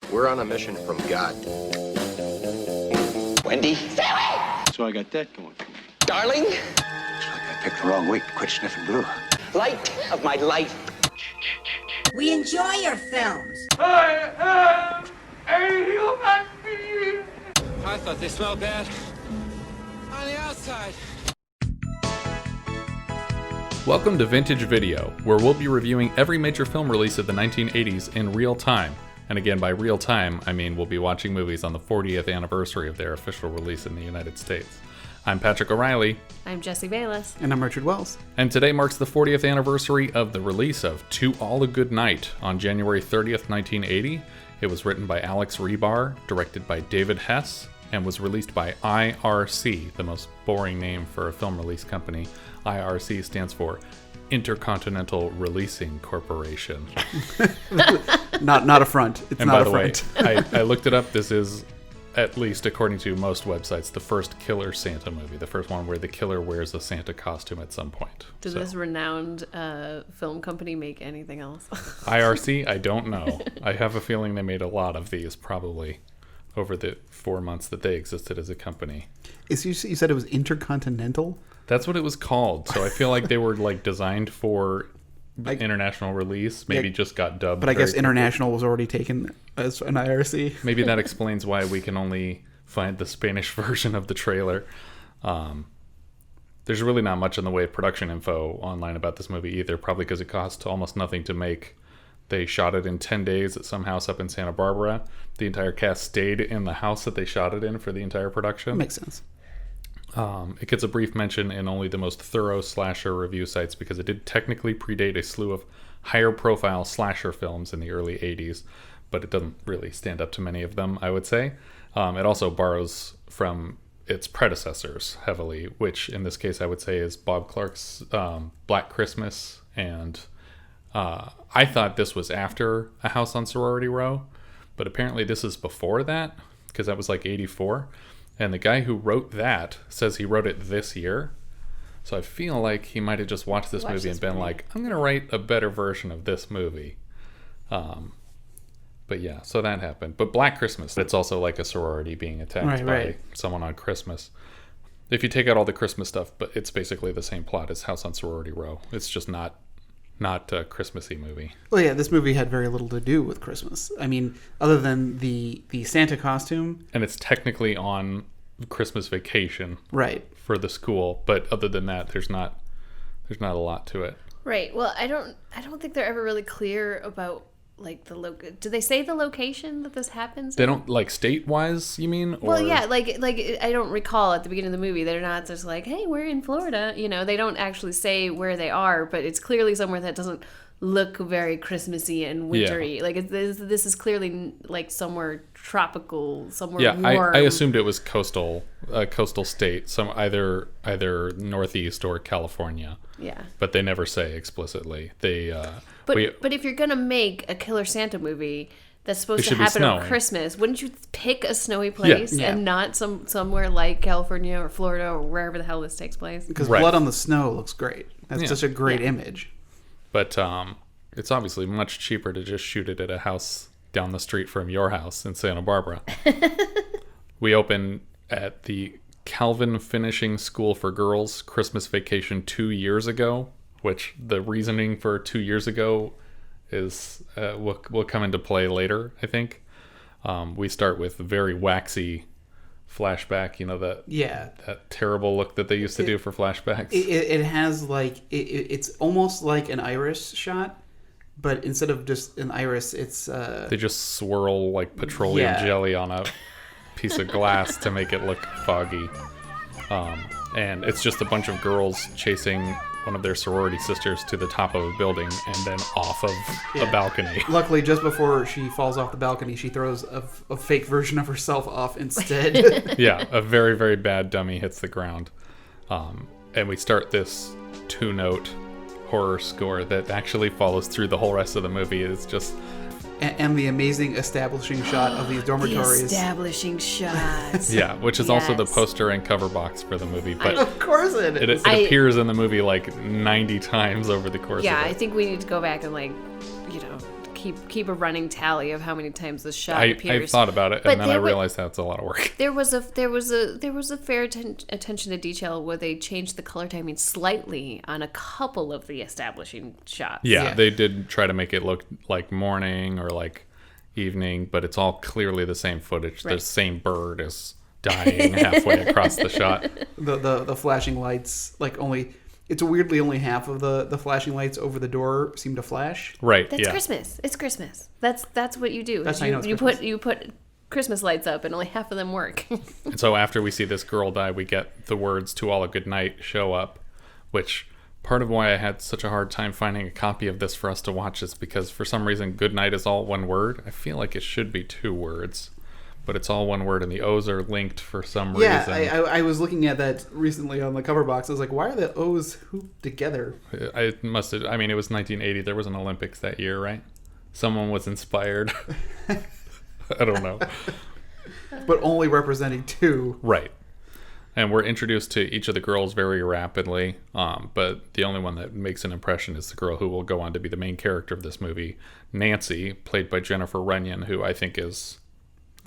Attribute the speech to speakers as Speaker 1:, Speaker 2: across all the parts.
Speaker 1: We're on a mission from God.
Speaker 2: Wendy?
Speaker 3: So I got that going for me.
Speaker 2: Darling?
Speaker 4: Looks like I picked the wrong week to quit sniffing glue.
Speaker 2: Light of my life.
Speaker 5: We enjoy your films.
Speaker 6: I am a human being.
Speaker 7: I thought they smelled bad on the outside.
Speaker 8: Welcome to Vintage Video, where we'll be reviewing every major film release of the 1980s in real time. And again, by real time, I mean we'll be watching movies on the 40th anniversary of their official release in the United States. I'm Patrick O'Reilly.
Speaker 9: I'm Jesse Bayless.
Speaker 10: And I'm Richard Wells.
Speaker 8: And today marks the 40th anniversary of the release of To All A Goodnight on January 30th, 1980. It was written by Alex Rebar, directed by David Hess, and was released by IRC, the most boring name for a film release company. IRC stands for Intercontinental Releasing Corporation.
Speaker 10: Not a front. It's
Speaker 8: and
Speaker 10: not
Speaker 8: by
Speaker 10: a
Speaker 8: the
Speaker 10: front.
Speaker 8: way, I looked it up. This is, at least according to most websites, the first killer Santa movie. The first one where the killer wears a Santa costume at some point.
Speaker 9: Did this renowned film company make anything else?
Speaker 8: IRC? I don't know. I have a feeling they made a lot of these, probably, over the 4 months that they existed as a company.
Speaker 10: You said it was Intercontinental?
Speaker 8: That's what it was called. So I feel like they were like designed for international release. Maybe just got dubbed.
Speaker 10: But I guess international was already taken as an IRC.
Speaker 8: Maybe that explains why we can only find the Spanish version of the trailer. There's really not much in the way of production info online about this movie either, probably because it cost almost nothing to make. They shot it in 10 days at some house up in Santa Barbara. The entire cast stayed in the house that they shot it in for the entire production.
Speaker 10: Makes sense.
Speaker 8: It gets a brief mention in only the most thorough slasher review sites because it did technically predate a slew of higher profile slasher films in the early 80s, but it doesn't really stand up to many of them, I would say. It also borrows from its predecessors heavily, which in this case I would say is Bob Clark's Black Christmas, and I thought this was after A House on Sorority Row, but apparently this is before that, because that was like 84. And the guy who wrote that says he wrote it this year. So I feel like he might have just watched this movie and been like, I'm going to write a better version of this movie. But yeah, so that happened. But Black Christmas, it's also like a sorority being attacked by someone on Christmas. If you take out all the Christmas stuff, but it's basically the same plot as House on Sorority Row. It's just not a Christmassy movie.
Speaker 10: Well, yeah, this movie had very little to do with Christmas. I mean, other than the Santa costume.
Speaker 8: And it's technically on Christmas vacation.
Speaker 10: Right.
Speaker 8: For the school, but other than that, there's not a lot to it.
Speaker 9: Right. Well, I don't think they're ever really clear about like the do they say the location that this happens
Speaker 8: They
Speaker 9: in?
Speaker 8: don't, like, state-wise, you mean? Or...
Speaker 9: Well, yeah, like I don't recall at the beginning of the movie, they're not just like, hey, we're in Florida. You know, they don't actually say where they are, but it's clearly somewhere that doesn't look very Christmassy and wintry. Yeah. Like, this is clearly, like, somewhere tropical, somewhere warm.
Speaker 8: I assumed it was coastal state, some either Northeast or California.
Speaker 9: Yeah.
Speaker 8: But they never say explicitly.
Speaker 9: But if you're going to make a Killer Santa movie that's supposed to happen on Christmas, wouldn't you pick a snowy place and not somewhere like California or Florida or wherever the hell this takes place?
Speaker 10: Because blood on the snow looks great. That's such a great image.
Speaker 8: But it's obviously much cheaper to just shoot it at a house down the street from your house in Santa Barbara. We open at the Calvin Finishing School for Girls Christmas Vacation 2 years ago, which the reasoning for 2 years ago is will come into play later, I think. We start with very waxy flashback, you know, that terrible look that they used to do for flashbacks.
Speaker 10: It has like it's almost like an iris shot, but instead of just an iris, it's they
Speaker 8: just swirl like petroleum jelly on a piece of glass to make it look foggy. And it's just a bunch of girls chasing one of their sorority sisters to the top of a building and then off of a balcony.
Speaker 10: Luckily, just before she falls off the balcony, she throws a fake version of herself off instead.
Speaker 8: Yeah, a very, very bad dummy hits the ground. And we start this 2-note horror score that actually follows through the whole rest of the movie. It's just...
Speaker 10: And the amazing establishing shot of these dormitories.
Speaker 9: The establishing shots.
Speaker 8: Yeah, which is also the poster and cover box for the movie. But
Speaker 10: of course it is.
Speaker 8: It appears in the movie like 90 times over the course of it.
Speaker 9: Yeah, I think we need to go back and keep a running tally of how many times the shot appears.
Speaker 8: I thought about it,
Speaker 9: But
Speaker 8: and then I realized that's a lot of work.
Speaker 9: There was a fair attention to detail where they changed the color timing slightly on a couple of the establishing shots.
Speaker 8: Yeah, they did try to make it look like morning or like evening, but it's all clearly the same footage.
Speaker 9: Right.
Speaker 8: The same bird is dying halfway across the shot.
Speaker 10: The flashing lights, like it's weirdly only half of the flashing lights over the door seem to flash.
Speaker 8: Right.
Speaker 9: That's Christmas. It's Christmas. That's what you do.
Speaker 10: That's how you know it's Christmas.
Speaker 9: You put Christmas lights up and only half of them work.
Speaker 8: And so after we see this girl die, we get the words "To All A Goodnight" show up, which part of why I had such a hard time finding a copy of this for us to watch is because for some reason "Goodnight" is all one word. I feel like it should be two words, but it's all one word, and the O's are linked for some reason.
Speaker 10: Yeah, I was looking at that recently on the cover box. I was like, why are the O's hooped together?
Speaker 8: It was 1980. There was an Olympics that year, right? Someone was inspired. I don't know.
Speaker 10: But only representing two.
Speaker 8: Right. And we're introduced to each of the girls very rapidly, but the only one that makes an impression is the girl who will go on to be the main character of this movie, Nancy, played by Jennifer Runyon, who I think is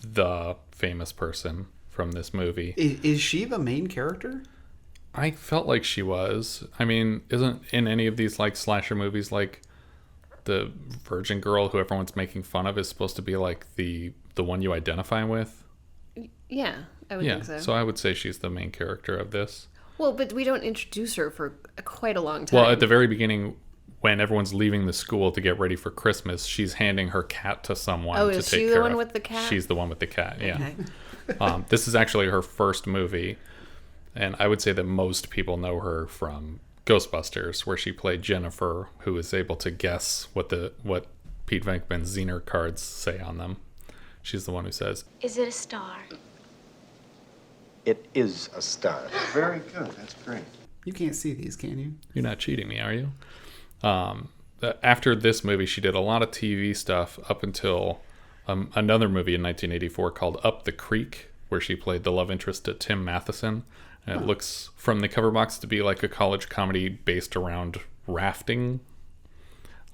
Speaker 8: the famous person from this movie.
Speaker 10: Is she the main character?
Speaker 8: I felt like she was. I mean, isn't in any of these like slasher movies like the virgin girl who everyone's making fun of is supposed to be like the one you identify with?
Speaker 9: Yeah, I would think so.
Speaker 8: So I would say she's the main character of this.
Speaker 9: Well, but we don't introduce her for quite a long time.
Speaker 8: Well, at the very beginning, when everyone's leaving the school to get ready for Christmas, she's handing her cat to someone to take care of.
Speaker 9: Oh, is she the one with the cat?
Speaker 8: She's the one with the cat, yeah.
Speaker 9: Okay.
Speaker 8: This is actually her first movie, and I would say that most people know her from Ghostbusters, where she played Jennifer, who is able to guess what Pete Venkman's Zener cards say on them. She's the one who says,
Speaker 1: "Is it a star?"
Speaker 4: It is a star.
Speaker 3: Very good. That's great.
Speaker 10: You can't see these, can you?
Speaker 8: "You're not cheating me, are you?" After this movie, she did a lot of TV stuff up until another movie in 1984 called Up the Creek, where she played the love interest to Tim Matheson. And it looks from the cover box to be like a college comedy based around rafting,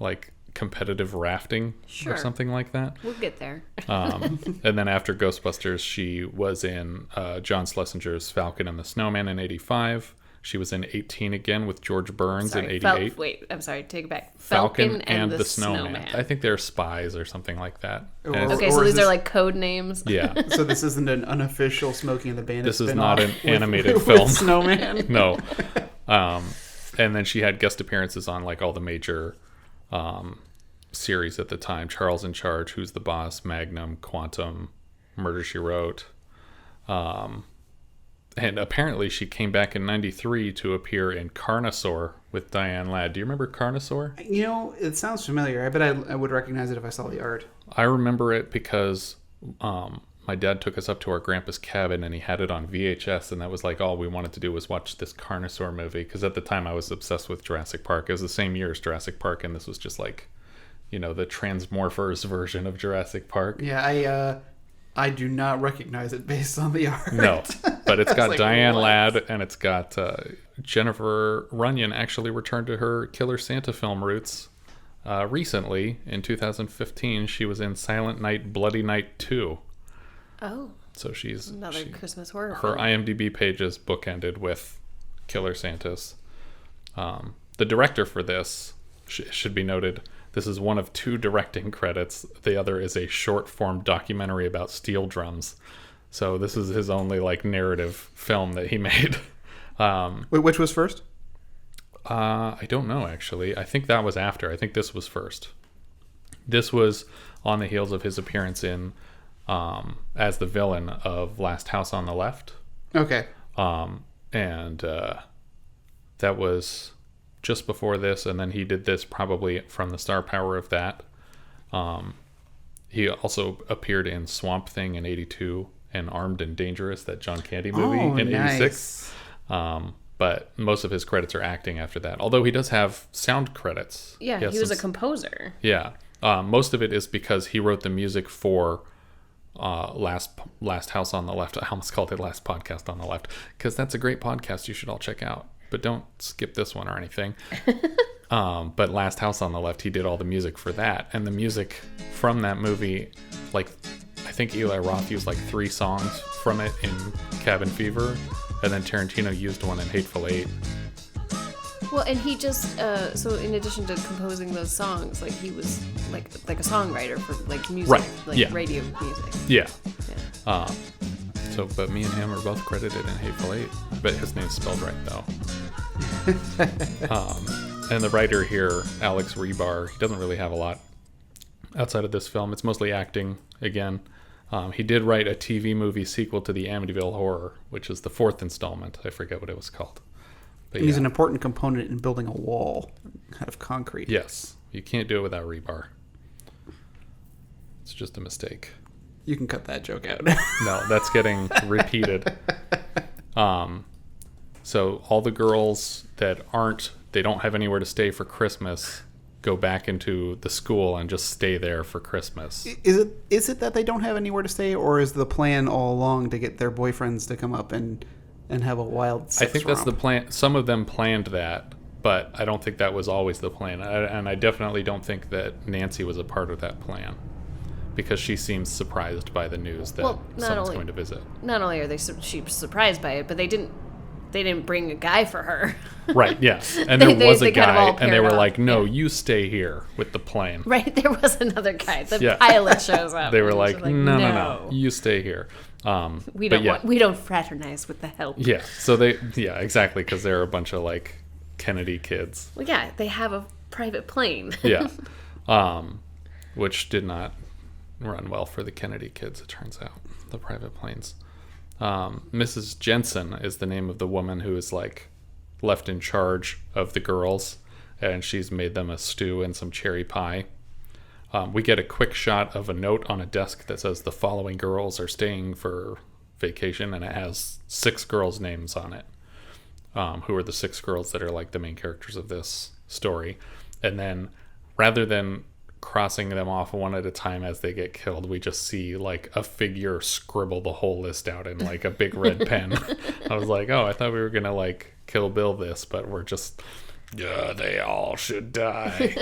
Speaker 8: like competitive rafting or something like that.
Speaker 9: We'll get there.
Speaker 8: And then after Ghostbusters, she was in John Schlesinger's Falcon and the Snowman in 85. She was in 18 again with George Burns in 88.
Speaker 9: Wait, I'm sorry, take it back.
Speaker 8: Falcon and the Snowman. I think they're spies or something like that.
Speaker 9: Okay, so these are like code names.
Speaker 8: Yeah.
Speaker 10: So this isn't an unofficial Smokey and the Bandit
Speaker 8: This is
Speaker 10: spin-off
Speaker 8: not an animated
Speaker 10: with
Speaker 8: film.
Speaker 10: Snowman.
Speaker 8: No. And then she had guest appearances on like all the major series at the time. Charles in Charge, Who's the Boss, Magnum, Quantum, Murder, She Wrote. And apparently she came back in 93 to appear in Carnosaur with Diane Ladd. Do you remember Carnosaur?
Speaker 10: You know, it sounds familiar. I bet I would recognize it if I saw the art.
Speaker 8: I remember it because my dad took us up to our grandpa's cabin and he had it on VHS, and that was like all we wanted to do was watch this Carnosaur movie, because at the time I was obsessed with Jurassic Park. It was the same year as Jurassic Park, and this was just like, you know, the Transmorphers version of Jurassic Park.
Speaker 10: Yeah, I do not recognize it based on the art.
Speaker 8: No, but it's got
Speaker 10: like,
Speaker 8: Diane
Speaker 10: what?
Speaker 8: Ladd, and it's got Jennifer Runyon actually returned to her Killer Santa film roots recently. In 2015, she was in Silent Night, Bloody Night 2.
Speaker 9: Oh.
Speaker 8: So she's
Speaker 9: another Christmas horror
Speaker 8: Her
Speaker 9: film.
Speaker 8: IMDb page is bookended with Killer Santas. The director for this should be noted. This is one of 2 directing credits. The other is a short-form documentary about steel drums. So this is his only like narrative film that he made.
Speaker 10: Wait, which was first?
Speaker 8: I don't know, actually. I think that was after. I think this was first. This was on the heels of his appearance in as the villain of Last House on the Left.
Speaker 10: Okay.
Speaker 8: And that was just before this, and then he did this probably from the star power of that. He also appeared in Swamp Thing in 82 and Armed and Dangerous, that John Candy movie in 86. But most of his credits are acting after that, although he does have sound credits.
Speaker 9: Yeah, he was a composer.
Speaker 8: Yeah. Most of it is because he wrote the music for Last House on the Left. I almost called it Last Podcast on the Left, because that's a great podcast you should all check out. But don't skip this one or anything. But Last House on the Left, he did all the music for that. And the music from that movie, like, I think Eli Roth used like 3 songs from it in Cabin Fever. And then Tarantino used one in Hateful Eight.
Speaker 9: Well, and he just, so in addition to composing those songs, like, he was like a songwriter for, like, music,
Speaker 8: Right.
Speaker 9: like,
Speaker 8: Yeah.
Speaker 9: radio music.
Speaker 8: Yeah.
Speaker 9: Yeah.
Speaker 8: But me and him are both credited in Hateful Eight. But his name's spelled right, though. And the writer here, Alex Rebar, he doesn't really have a lot outside of this film. It's mostly acting, again. He did write a TV movie sequel to the Amityville Horror, which is the 4th installment. I forget what it was called. But
Speaker 10: He's an important component in building a wall out of concrete.
Speaker 8: Yes. You can't do it without rebar. It's just a mistake.
Speaker 10: You can cut that joke out.
Speaker 8: No, that's getting repeated. So all the girls that they don't have anywhere to stay for Christmas, go back into the school and just stay there for Christmas.
Speaker 10: Is it that they don't have anywhere to stay, or is the plan all along to get their boyfriends to come up and have a wild sex
Speaker 8: I think that's the plan. Some of them planned that, but I don't think that was always the plan. And I definitely don't think that Nancy was a part of that plan, because she seems surprised by the news that someone's going to visit.
Speaker 9: Not only are she surprised by it, but they didn't bring a guy for her.
Speaker 8: Right, yeah. And there was a
Speaker 9: they kind of
Speaker 8: guy,
Speaker 9: all
Speaker 8: and they
Speaker 9: paired
Speaker 8: were
Speaker 9: off.
Speaker 8: like, no, you stay here with the plane.
Speaker 9: Right, there was another guy. The
Speaker 8: Yeah.
Speaker 9: pilot shows up.
Speaker 8: They were
Speaker 9: and
Speaker 8: like,
Speaker 9: she's
Speaker 8: no, you stay here.
Speaker 9: We
Speaker 8: but
Speaker 9: don't we don't fraternize with the help.
Speaker 8: Yeah, so exactly, because they're a bunch of, like, Kennedy kids.
Speaker 9: Well, yeah, they have a private plane.
Speaker 8: Yeah. Which did not run well for the Kennedy kids, it turns out, the private planes. Mrs. Jensen is the name of the woman who is, like, left in charge of the girls, and she's made them a stew and some cherry pie. We get a quick shot of a note on a desk that says the following girls are staying for vacation, and it has 6 girls' names on it, who are the 6 girls that are, like, the main characters of this story. And then, rather than crossing them off one at a time as they get killed, we just see, like, a figure scribble the whole list out in, like, a big red pen. I was like, oh, I thought we were gonna, like, Kill Bill this, but we're just, yeah, they all should die.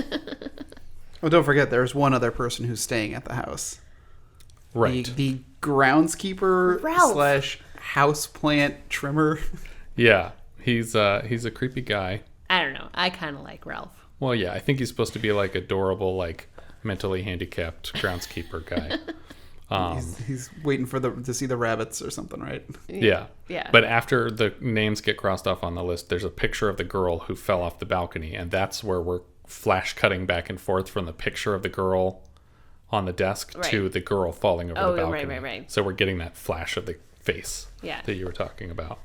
Speaker 10: Well, don't forget, there's one other person who's staying at the house.
Speaker 8: Right.
Speaker 10: The groundskeeper
Speaker 9: Ralph.
Speaker 10: / houseplant trimmer.
Speaker 8: Yeah, he's a creepy guy.
Speaker 9: I don't know. I kind of like Ralph.
Speaker 8: Well, yeah, I think he's supposed to be, like, adorable, like, mentally handicapped groundskeeper guy.
Speaker 10: He's waiting for to see the rabbits or something, right?
Speaker 8: Yeah.
Speaker 9: Yeah.
Speaker 8: But after the names get crossed off on the list, there's a picture of the girl who fell off the balcony, and that's where we're flash cutting back and forth from the picture of the girl on the desk to the girl falling over the balcony.
Speaker 9: Right.
Speaker 8: So we're getting that flash of the face that you were talking about.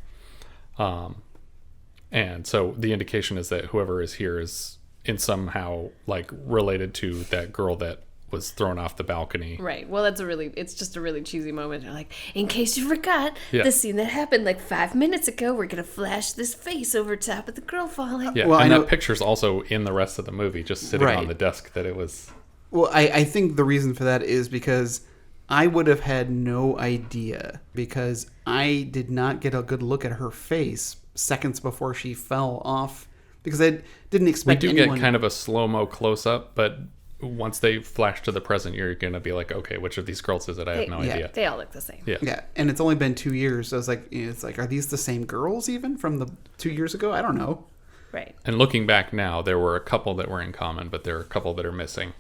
Speaker 8: And so the indication is that whoever is here is in somehow, like, related to that girl that was thrown off the balcony.
Speaker 9: Right. Well, it's just a really cheesy moment. You're like, in case you forgot,
Speaker 8: Yeah.
Speaker 9: the scene that happened like 5 minutes ago, we're going to flash this face over top of the girl falling.
Speaker 8: Yeah,
Speaker 10: Well,
Speaker 8: and
Speaker 10: I know-
Speaker 8: that picture's also in the rest of the movie, just sitting on the desk that it was...
Speaker 10: Well, I think the reason for that is because I would have had no idea, because I did not get a good look at her face seconds before she fell off, because I didn't
Speaker 8: We
Speaker 10: expect
Speaker 8: do
Speaker 10: anyone...
Speaker 8: get kind of a slow-mo close-up, but once they flash to the present, you're going to be like, okay, which of these girls is it? I have no idea.
Speaker 9: They all look the same.
Speaker 10: Yeah, and it's only been 2 years, so it's like, are these the same girls even from the 2 years ago? I don't know.
Speaker 9: Right.
Speaker 8: And looking back now, there were a couple that were in common, but there are a couple that are missing.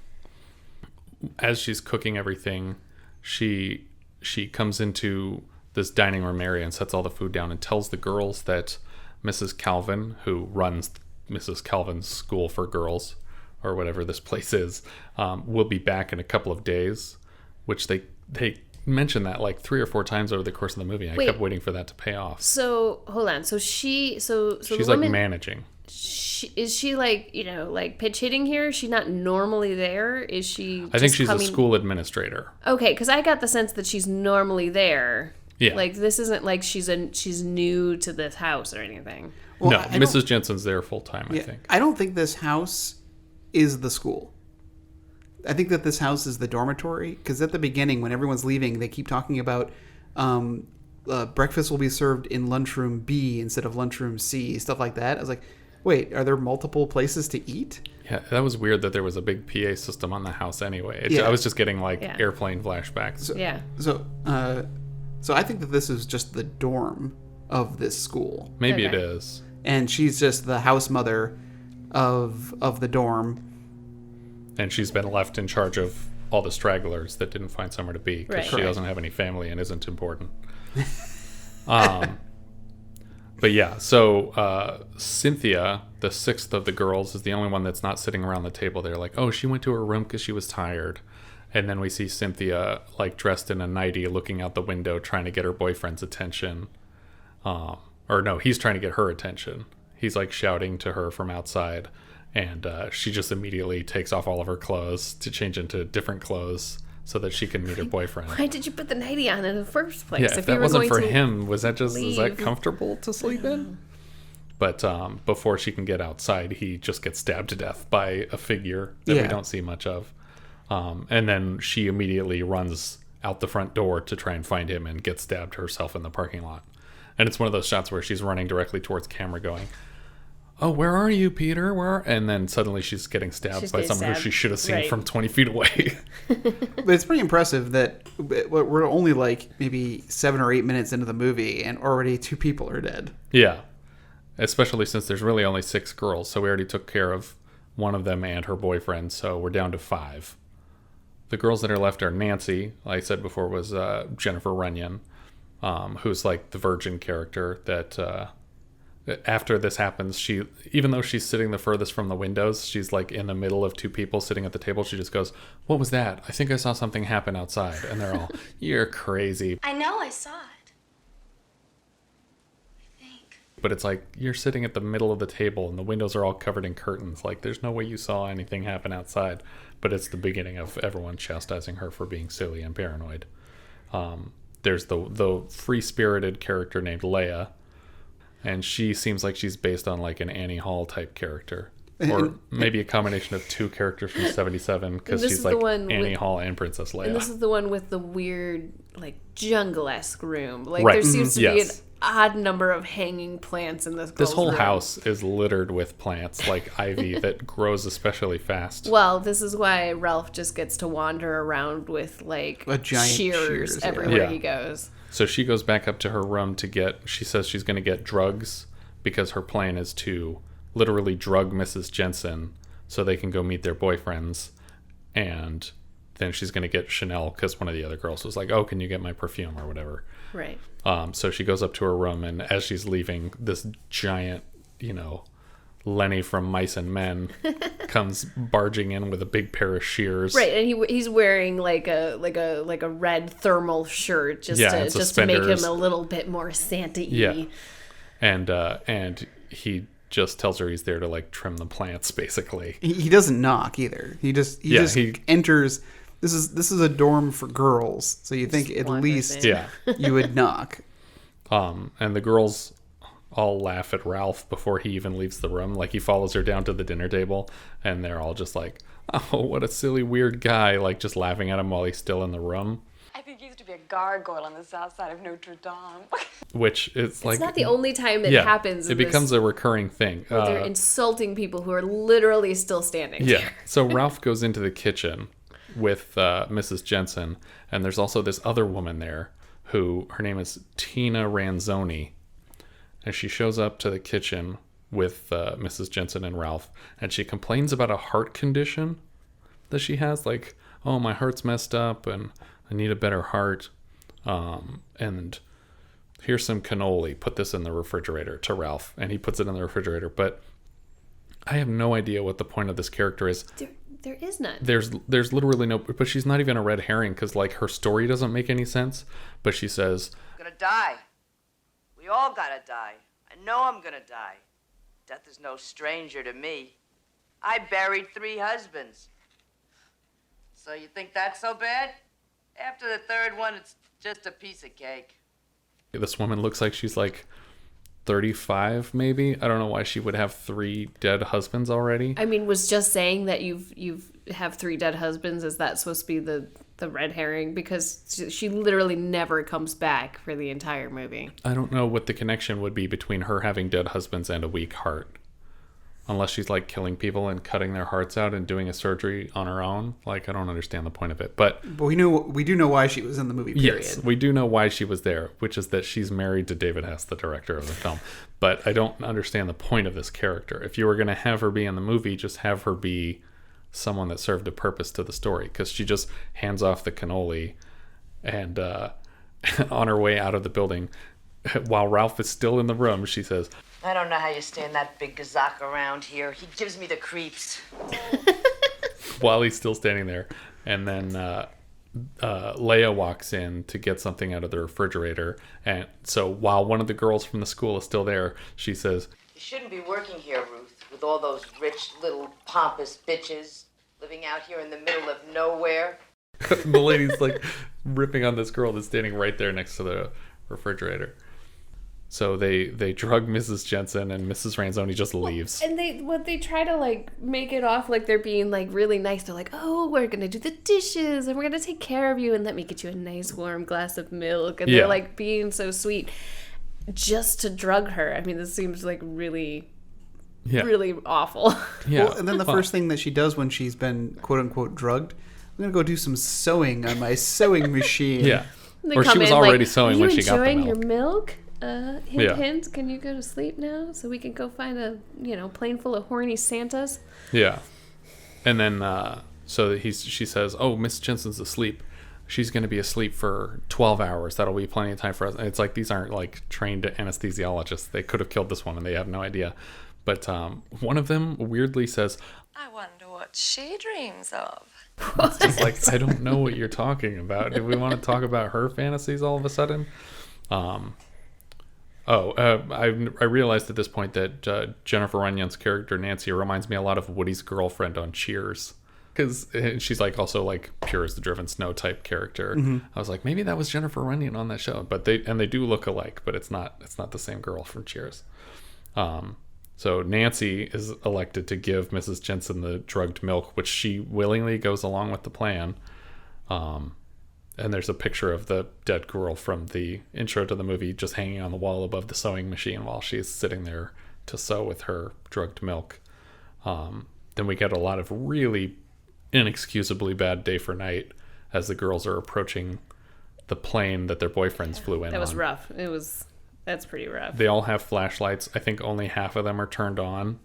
Speaker 8: As she's cooking everything, she comes into this dining room area and sets all the food down and tells the girls that Mrs. Calvin, who runs Mrs. Calvin's school for girls, or whatever this place is, will be back in a couple of days, which they mention that like 3 or 4 times over the course of the movie. I kept waiting for that to pay off.
Speaker 9: So hold on. So she's
Speaker 8: like managing.
Speaker 9: Is she like, like pitch hitting here? Is she not normally there? Is she?
Speaker 8: I think she's a school administrator.
Speaker 9: Okay, because I got the sense that she's normally there.
Speaker 8: Yeah.
Speaker 9: Like this isn't like she's new to this house or anything.
Speaker 10: Well,
Speaker 8: no, Mrs. Jensen's there full time. I think.
Speaker 10: I don't think this house is the school. I think that this house is the dormitory, because at the beginning, when everyone's leaving, they keep talking about breakfast will be served in lunchroom B instead of lunchroom C, stuff like that. I was like, Wait, are there multiple places to eat?
Speaker 8: Yeah, that was weird that there was a big PA system on the house anyway.
Speaker 10: Yeah.
Speaker 8: I was just getting like
Speaker 9: Yeah.
Speaker 8: airplane flashbacks.
Speaker 10: So I think that this is just the dorm of this school.
Speaker 8: Maybe it
Speaker 9: Okay.
Speaker 8: is.
Speaker 10: And she's just the house mother of the dorm.
Speaker 8: And she's been left in charge of all the stragglers that didn't find somewhere to be because
Speaker 9: Right.
Speaker 8: she
Speaker 10: Correct.
Speaker 8: doesn't have any family and isn't important. But yeah, so Cynthia, the sixth of the girls, is the only one that's not sitting around the table. They're like, oh, she went to her room because she was tired. And then we see Cynthia like dressed in a nightie looking out the window trying to get her boyfriend's attention. Or no, he's trying to get her attention. He's like shouting to her from outside. And she just immediately takes off all of her clothes to change into different clothes so that she can meet her boyfriend.
Speaker 9: Why did you put the nightie on in the first place?
Speaker 8: Yeah, if that
Speaker 9: you were
Speaker 8: wasn't
Speaker 9: going
Speaker 8: for
Speaker 9: to
Speaker 8: him, was that
Speaker 9: leave.
Speaker 8: comfortable to sleep in? But before she can get outside, he just gets stabbed to death by a figure that we
Speaker 10: Yeah.
Speaker 8: don't see much of. And then she immediately runs out the front door to try and find him and gets stabbed herself in the parking lot. And it's one of those shots where she's running directly towards camera going, oh, where are you, Peter? Where? And then suddenly she's getting stabbed
Speaker 9: She's
Speaker 8: by
Speaker 9: getting
Speaker 8: someone who
Speaker 9: stabbed.
Speaker 8: she should have seen
Speaker 9: Right.
Speaker 8: from 20 feet away.
Speaker 10: But it's pretty impressive that we're only like maybe 7 or 8 minutes into the movie and already 2 people are dead.
Speaker 8: Yeah. Especially since there's really only 6 girls. So we already took care of one of them and her boyfriend. So we're down to 5. The girls that are left are Nancy, like I said before, was Jennifer Runyon, who's like the virgin character that after this happens, she, even though she's sitting the furthest from the windows, she's like in the middle of 2 people sitting at the table. She just goes, what was that? I think I saw something happen outside. And they're all, you're crazy.
Speaker 1: I know I saw it. I think.
Speaker 8: But it's like, you're sitting at the middle of the table and the windows are all covered in curtains. Like, there's no way you saw anything happen outside. But it's the beginning of everyone chastising her for being silly and paranoid. There's the free-spirited character named Leia. And she seems like she's based on like an Annie Hall type character. Or maybe a combination of 2 characters from 77 because
Speaker 9: This
Speaker 8: she's
Speaker 9: is the
Speaker 8: like
Speaker 9: one
Speaker 8: Annie
Speaker 9: with-
Speaker 8: Hall and Princess Leia.
Speaker 9: And this is the one with the weird, like, jungle-esque room. Like,
Speaker 8: Right.
Speaker 9: there seems to be an
Speaker 8: Yes.
Speaker 9: odd number of hanging plants in this
Speaker 8: This
Speaker 9: girl's
Speaker 8: whole
Speaker 9: room.
Speaker 8: house is littered with plants like ivy that grows especially fast.
Speaker 9: Well, this is why Ralph just gets to wander around with, like,
Speaker 10: A giant shears, yeah.
Speaker 9: everywhere
Speaker 8: Yeah.
Speaker 9: he goes.
Speaker 8: So she goes back up to her room to get, she says she's going to get drugs because her plan is to literally drug Mrs. Jensen so they can go meet their boyfriends. And then she's going to get Chanel because one of the other girls was like, oh, can you get my perfume or whatever.
Speaker 9: Right.
Speaker 8: So she goes up to her room, and as she's leaving, this giant, Lenny from Mice and Men comes barging in with a big pair of shears.
Speaker 9: Right, and he's wearing like a red thermal shirt just
Speaker 8: Yeah,
Speaker 9: to
Speaker 8: and
Speaker 9: just to make him
Speaker 8: suspenders.
Speaker 9: a little bit more Santa-y.
Speaker 8: Yeah. And he just tells her he's there to like trim the plants, basically.
Speaker 10: He doesn't knock either. He just enters. This is a dorm for girls, so you think at
Speaker 9: wanders
Speaker 10: least
Speaker 9: in.
Speaker 8: Yeah.
Speaker 10: you would knock.
Speaker 8: And the girls all laugh at Ralph before he even leaves the room. Like, he follows her down to the dinner table, and they're all just like, oh, what a silly, weird guy, like just laughing at him while he's still in the room.
Speaker 1: I think he used to be a gargoyle on the south side of Notre Dame.
Speaker 8: Which is like...
Speaker 9: It's not the only time that
Speaker 8: yeah,
Speaker 9: happens.
Speaker 8: it becomes a recurring thing.
Speaker 9: where they're insulting people who are literally still standing.
Speaker 8: Yeah.
Speaker 9: there.
Speaker 8: So Ralph goes into the kitchen with Mrs. Jensen, and there's also this other woman there who, her name is Tina Ranzoni, and she shows up to the kitchen with Mrs. Jensen and Ralph, and she complains about a heart condition that she has, like, oh, my heart's messed up and I need a better heart, and here's some cannoli, put this in the refrigerator, to Ralph, and he puts it in the refrigerator. But I have no idea what the point of this character is.
Speaker 9: There is none.
Speaker 8: There's literally no, but she's not even a red herring because like her story doesn't make any sense. But she says,
Speaker 11: I'm gonna die. We all gotta die. I know I'm gonna die. Death is no stranger to me. I buried 3 husbands. So you think that's so bad? After the 3rd one, it's just a piece of cake.
Speaker 8: this woman looks like she's like 35 maybe. I don't know why she would have 3 dead husbands already.
Speaker 9: I mean, was just saying that you have 3 dead husbands, is that supposed to be the red herring? Because she literally never comes back for the entire movie.
Speaker 8: I don't know what the connection would be between her having dead husbands and a weak heart. unless she's like killing people and cutting their hearts out and doing a surgery on her own. Like, I don't understand the point of it. But
Speaker 10: we do know why she was in the movie, period.
Speaker 8: Yes, we do know why she was there, which is that she's married to David Hess, the director of the film. But I don't understand the point of this character. If you were going to have her be in the movie, just have her be someone that served a purpose to the story, because she just hands off the cannoli and on her way out of the building, while Ralph is still in the room, she says,
Speaker 11: I don't know how you stand that big gazak around here. He gives me the creeps.
Speaker 8: while he's still standing there. And then Leia walks in to get something out of the refrigerator. And so while one of the girls from the school is still there, she says,
Speaker 11: You shouldn't be working here, Ruth, with all those rich little pompous bitches living out here in the middle of nowhere.
Speaker 8: the lady's like ripping on this girl that's standing right there next to the refrigerator. So they drug Mrs. Jensen, and Mrs. Ranzoni just leaves.
Speaker 9: And they try to like make it off like they're being like really nice. They're like, oh, we're gonna do the dishes and we're gonna take care of you and let me get you a nice warm glass of milk. And they're like being so sweet just to drug her. I mean, this seems like really awful.
Speaker 10: Yeah. Well, and then the first thing that she does when she's been quote unquote drugged, I'm gonna go do some sewing on my sewing machine.
Speaker 8: Yeah. Or she was already sewing when she got the milk.
Speaker 9: Are you enjoying your milk? Hint, hint, can you go to sleep now so we can go find a, plane full of horny Santas? Yeah.
Speaker 8: And then, she says, oh, Miss Jensen's asleep. She's going to be asleep for 12 hours. That'll be plenty of time for us. And it's like, these aren't like trained anesthesiologists. They could have killed this woman. They have no idea. But one of them weirdly says, I wonder what she dreams of. It's just like, I don't know what you're talking about. Do we want to talk about her fantasies all of a sudden? I realized at this point that Jennifer Runyon's character Nancy reminds me a lot of Woody's girlfriend on Cheers, because she's like also like pure as the driven snow type character. Mm-hmm. I was like, maybe that was Jennifer Runyon on that show, but they do look alike, but it's not the same girl from Cheers. So Nancy is elected to give Mrs. Jensen the drugged milk, which she willingly goes along with the plan. And there's a picture of the dead girl from the intro to the movie just hanging on the wall above the sewing machine while she's sitting there to sew with her drugged milk. Then we get a lot of really inexcusably bad day for night as the girls are approaching the plane that their boyfriends flew in.
Speaker 9: That was rough. That's pretty rough.
Speaker 8: They all have flashlights. I think only half of them are turned on,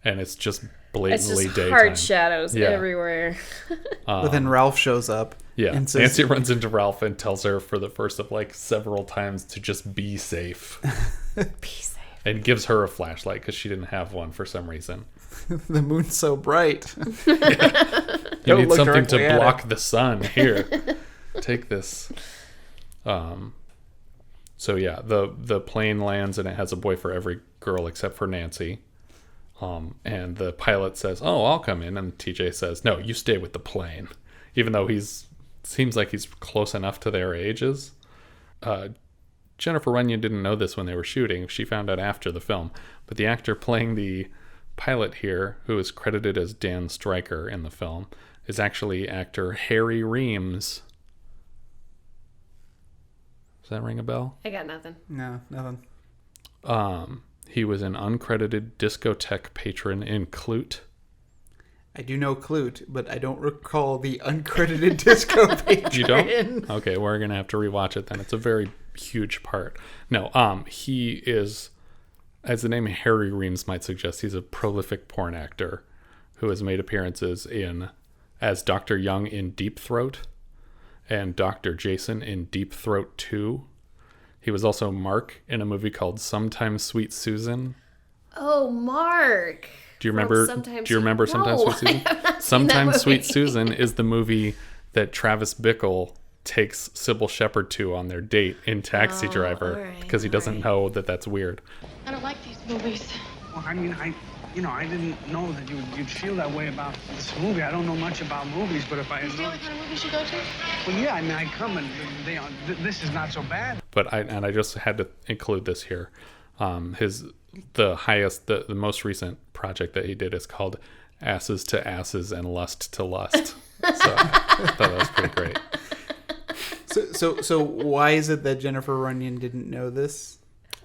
Speaker 8: and it's just blatantly daytime.
Speaker 9: Hard shadows everywhere.
Speaker 10: But then Ralph shows up.
Speaker 8: Yeah,
Speaker 10: and says,
Speaker 8: Nancy runs into Ralph and tells her for the first of like several times to just be safe.
Speaker 9: Be safe.
Speaker 8: And gives her a flashlight because she didn't have one for some reason.
Speaker 10: The moon's so bright.
Speaker 8: You need something to block the sun. Here, take this. So yeah, the plane lands and it has a boy for every girl except for Nancy. And the pilot says, "Oh, I'll come in," and TJ says, "No, you stay with the plane," even though seems like he's close enough to their ages. Jennifer Runyon didn't know this when they were shooting. She found out after the film. But the actor playing the pilot here, who is credited as Dan Stryker in the film, is actually actor Harry Reems. Does that ring a bell?
Speaker 9: I got nothing.
Speaker 10: No, nothing.
Speaker 8: He was an uncredited discotheque patron in Clute.
Speaker 10: I do know Clute, but I don't recall the uncredited disco patron.
Speaker 8: You don't? Okay, we're going to have to rewatch it then. It's a very huge part. No, he is, as the name Harry Reems might suggest, he's a prolific porn actor who has made appearances as Dr. Young in Deep Throat and Dr. Jason in Deep Throat 2. He was also Mark in a movie called Sometimes Sweet Susan.
Speaker 9: Oh, Mark.
Speaker 8: Do you remember Sometimes Sweet Susan? Sometimes Sweet Susan is the movie that Travis Bickle takes Sybil Shepherd to on their date in Taxi Driver because he doesn't know that that's weird.
Speaker 1: I don't like these movies.
Speaker 6: Well, I mean, I didn't know that you'd feel that way about this movie. I don't know much about movies, but if I had known...
Speaker 1: the only kind of movies you go to?
Speaker 6: Well, yeah, I mean, I come and this is not so bad.
Speaker 8: But I just had to include this here. The most recent project that he did is called Asses to Asses and Lust to Lust. So I thought that was pretty great.
Speaker 10: So why is it that Jennifer Runyon didn't know this?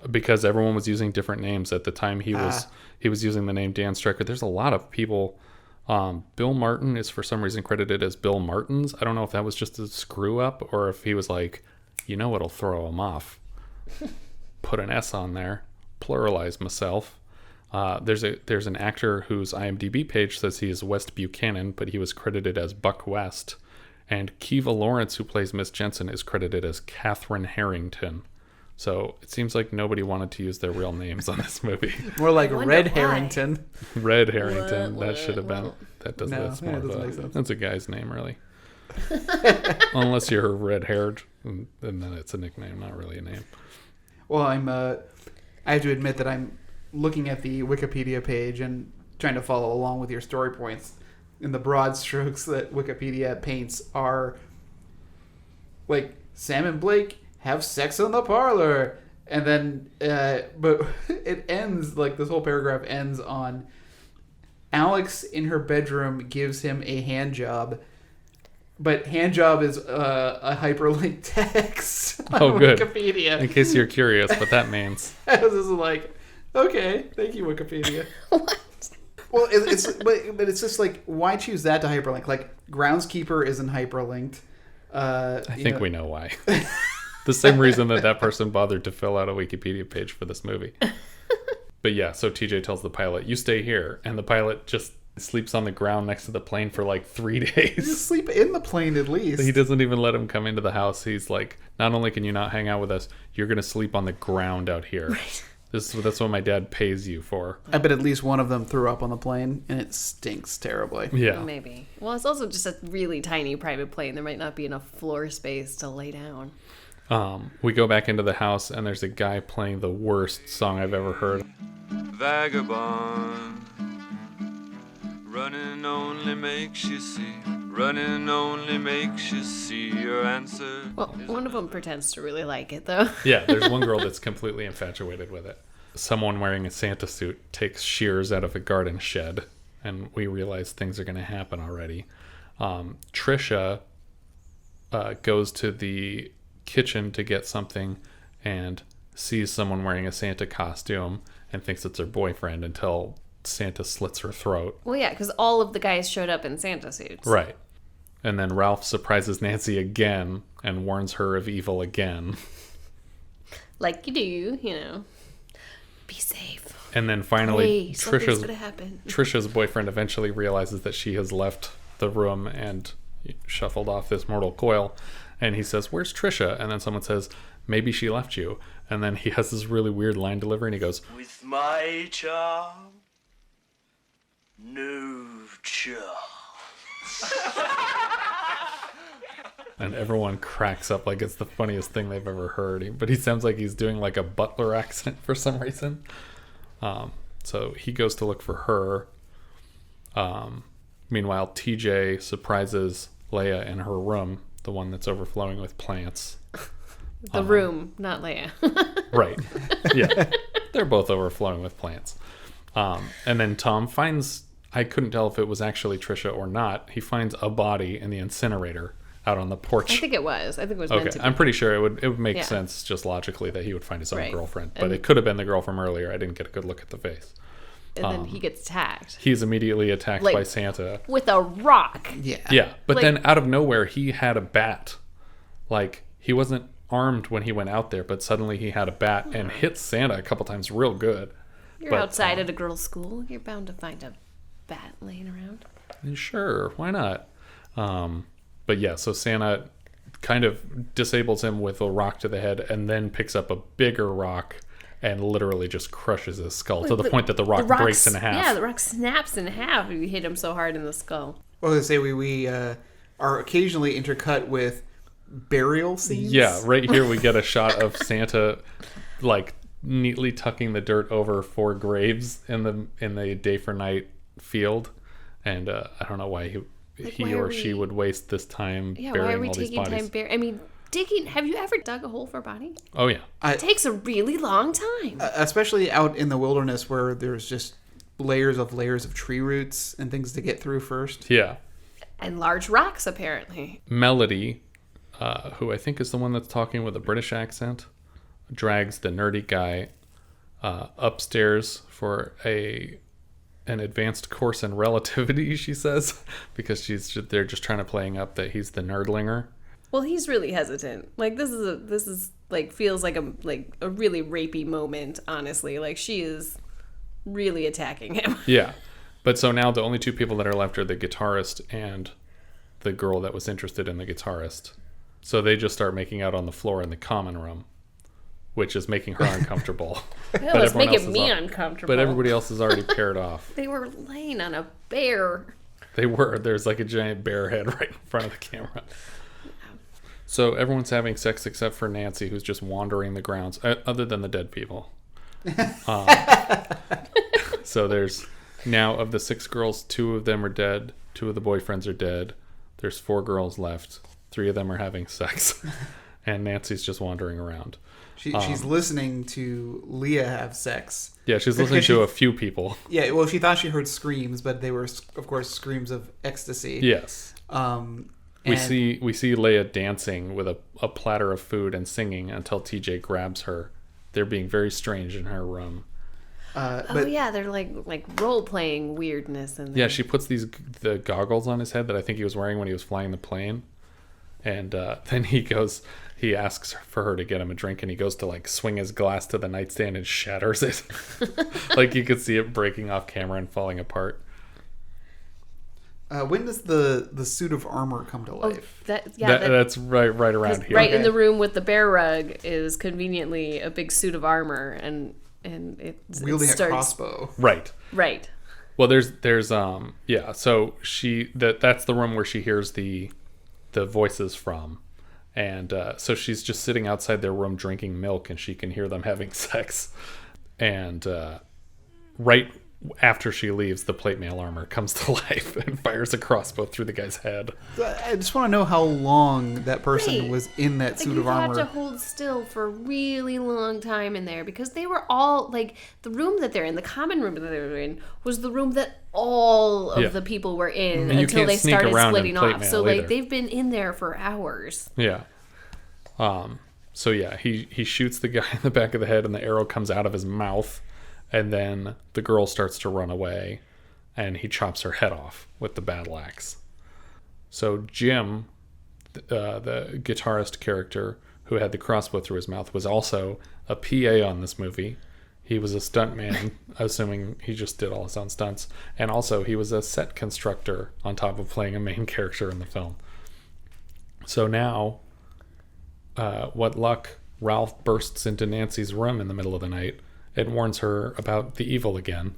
Speaker 8: because everyone was using different names at the time. He was using the name Dan Stryker. There's a lot of people. Bill Martin is for some reason credited as Bill Martins. I don't know if that was just a screw up or if he was like, what'll throw him off? Put an S on there, pluralize myself. There's an actor whose IMDb page says he is West Buchanan, but he was credited as Buck West. And Kiva Lawrence, who plays Miss Jensen, is credited as Katherine Herrington. So it seems like nobody wanted to use their real names on this movie.
Speaker 10: More like Red Herrington.
Speaker 8: Red Herrington. That should have been. That's more
Speaker 10: doesn't make sense.
Speaker 8: That's a guy's name, really. Unless you're red-haired, and then it's a nickname, not really a name.
Speaker 10: Well, I have to admit that I'm looking at the Wikipedia page and trying to follow along with your story points. And the broad strokes that Wikipedia paints are like Sam and Blake have sex in the parlor, and then but it ends, like this whole paragraph ends on Alex in her bedroom gives him a hand job, but hand job is a hyperlinked text on Wikipedia.
Speaker 8: In case you're curious what that means.
Speaker 10: I was just like, okay, thank you, Wikipedia.
Speaker 9: What?
Speaker 10: Well, but it's just like, why choose that to hyperlink? Like, groundskeeper isn't hyperlinked.
Speaker 8: I think we know why. The same reason that person bothered to fill out a Wikipedia page for this movie. But yeah, so TJ tells the pilot, you stay here. And the pilot just sleeps on the ground next to the plane for like 3 days.
Speaker 10: You sleep in the plane at least.
Speaker 8: He doesn't even let him come into the house. He's like, not only can you not hang out with us, you're going to sleep on the ground out here. Right. That's what my dad pays you for.
Speaker 10: I bet at least one of them threw up on the plane, and it stinks terribly.
Speaker 8: Yeah.
Speaker 9: Maybe. Well, it's also just a really tiny private plane. There might not be enough floor space to lay down.
Speaker 8: We go back into the house, and there's a guy playing the worst song I've ever heard.
Speaker 12: Vagabond, running only makes you see. Running only makes you see your answer.
Speaker 9: Well, one of them pretends to really like it, though.
Speaker 8: Yeah, there's one girl that's completely infatuated with it. Someone wearing a Santa suit takes shears out of a garden shed, and we realize things are going to happen already. Trisha goes to the kitchen to get something and sees someone wearing a Santa costume and thinks it's her boyfriend until Santa slits her throat.
Speaker 9: Well, yeah, because all of the guys showed up in Santa suits.
Speaker 8: Right. And then Ralph surprises Nancy again and warns her of evil again.
Speaker 9: Like you do, Be safe.
Speaker 8: And then finally,
Speaker 9: something's gonna happen.
Speaker 8: Trisha's boyfriend eventually realizes that she has left the room and shuffled off this mortal coil. And he says, "Where's Trisha?" And then someone says, "Maybe she left you." And then he has this really weird line delivery and he goes,
Speaker 12: With my charm, no charm.
Speaker 8: And everyone cracks up like it's the funniest thing they've ever heard. But he sounds like he's doing like a butler accent for some reason. So he goes to look for her. Meanwhile, TJ surprises Leia in her room, the one that's overflowing with plants.
Speaker 9: The room, not Leia.
Speaker 8: Right. Yeah. They're both overflowing with plants. And then Tom finds, I couldn't tell if it was actually Trisha or not. He finds a body in the incinerator out on the porch.
Speaker 9: I think it was meant to be.
Speaker 8: I'm pretty sure it would make sense just logically that he would find his own girlfriend. But
Speaker 9: and
Speaker 8: it could have been the girl from earlier. I didn't get a good look at the face.
Speaker 9: And then he gets attacked.
Speaker 8: He's immediately attacked by Santa.
Speaker 9: With a rock.
Speaker 10: Yeah.
Speaker 8: Yeah. But then out of nowhere, he had a bat. Like, he wasn't armed when he went out there, but suddenly he had a bat and hit Santa a couple times real good.
Speaker 9: You're outside at a girl's school. You're bound to find a bat laying around.
Speaker 8: Sure. Why not? But yeah, so Santa kind of disables him with a rock to the head and then picks up a bigger rock and literally just crushes his skull to the point that the rock breaks in half.
Speaker 9: Yeah, the rock snaps in half if you hit him so hard in the skull.
Speaker 10: Well, I was going to say, we are occasionally intercut with burial scenes.
Speaker 8: Yeah, right here we get a shot of Santa like neatly tucking the dirt over 4 graves in the day for night field. And I don't know why he or she would waste this time burying all these bodies.
Speaker 9: Digging. Have you ever dug a hole for a body?
Speaker 8: Oh, yeah.
Speaker 9: It takes a really long time.
Speaker 10: Especially out in the wilderness where there's just layers of tree roots and things to get through first.
Speaker 8: Yeah.
Speaker 9: And large rocks, apparently.
Speaker 8: Melody, who I think is the one that's talking with a British accent, drags the nerdy guy upstairs for an advanced course in relativity, she says, because they're just trying to playing up that he's the nerdlinger.
Speaker 9: Well, he's really hesitant. Like this is like feels like a really rapey moment, honestly. Like she is really attacking him.
Speaker 8: Yeah. But so now the only two people that are left are the guitarist and the girl that was interested in the guitarist. So they just start making out on the floor in the common room, which is making her uncomfortable.
Speaker 9: Well, it's making me uncomfortable.
Speaker 8: But everybody else is already paired off.
Speaker 9: They were laying on a bear.
Speaker 8: They were. There's like a giant bear head right in front of the camera. So everyone's having sex except for Nancy, who's just wandering the grounds, other than the dead people. So there's now, of the 6 girls, 2 of them are dead. 2 of the boyfriends are dead. There's 4 girls left. 3 of them are having sex. And Nancy's just wandering around.
Speaker 10: She's listening to Leia have sex.
Speaker 8: Yeah, she's listening to a few people.
Speaker 10: Yeah, well, she thought she heard screams, but they were, of course, screams of ecstasy.
Speaker 8: Yes. We see Leia dancing with a platter of food and singing until TJ grabs her. They're being very strange in her room.
Speaker 9: They're like role playing weirdness in there.
Speaker 8: Yeah, she puts the goggles on his head that I think he was wearing when he was flying the plane, and then he asks for her to get him a drink, and he goes to like swing his glass to the nightstand and shatters it. Like you could see it breaking off camera and falling apart.
Speaker 10: When does the suit of armor come to life?
Speaker 8: That's right around here.
Speaker 9: Right in the room with the bear rug is conveniently a big suit of armor, and it's
Speaker 10: wielding a crossbow.
Speaker 8: Right. Well, there's so that's the room where she hears the voices from, and so she's just sitting outside their room drinking milk, and she can hear them having sex, and right after she leaves, the plate mail armor comes to life and fires a crossbow through the guy's head.
Speaker 10: I just want to know how long that person was in that suit of armor.
Speaker 9: You had to hold still for a really long time in there, because they were all like, the room that they're in, the common room that they were in, was the room that all of the people were in until they started splitting off. So like they've been in there for hours.
Speaker 8: Yeah. So yeah, he shoots the guy in the back of the head, and the arrow comes out of his mouth. And then the girl starts to run away, and he chops her head off with the battle axe. So Jim, the guitarist character who had the crossbow through his mouth, was also a PA on this movie. He was a stuntman, assuming he just did all his own stunts. And also he was a set constructor on top of playing a main character in the film. So now, what luck, Ralph bursts into Nancy's room in the middle of the night and warns her about the evil again,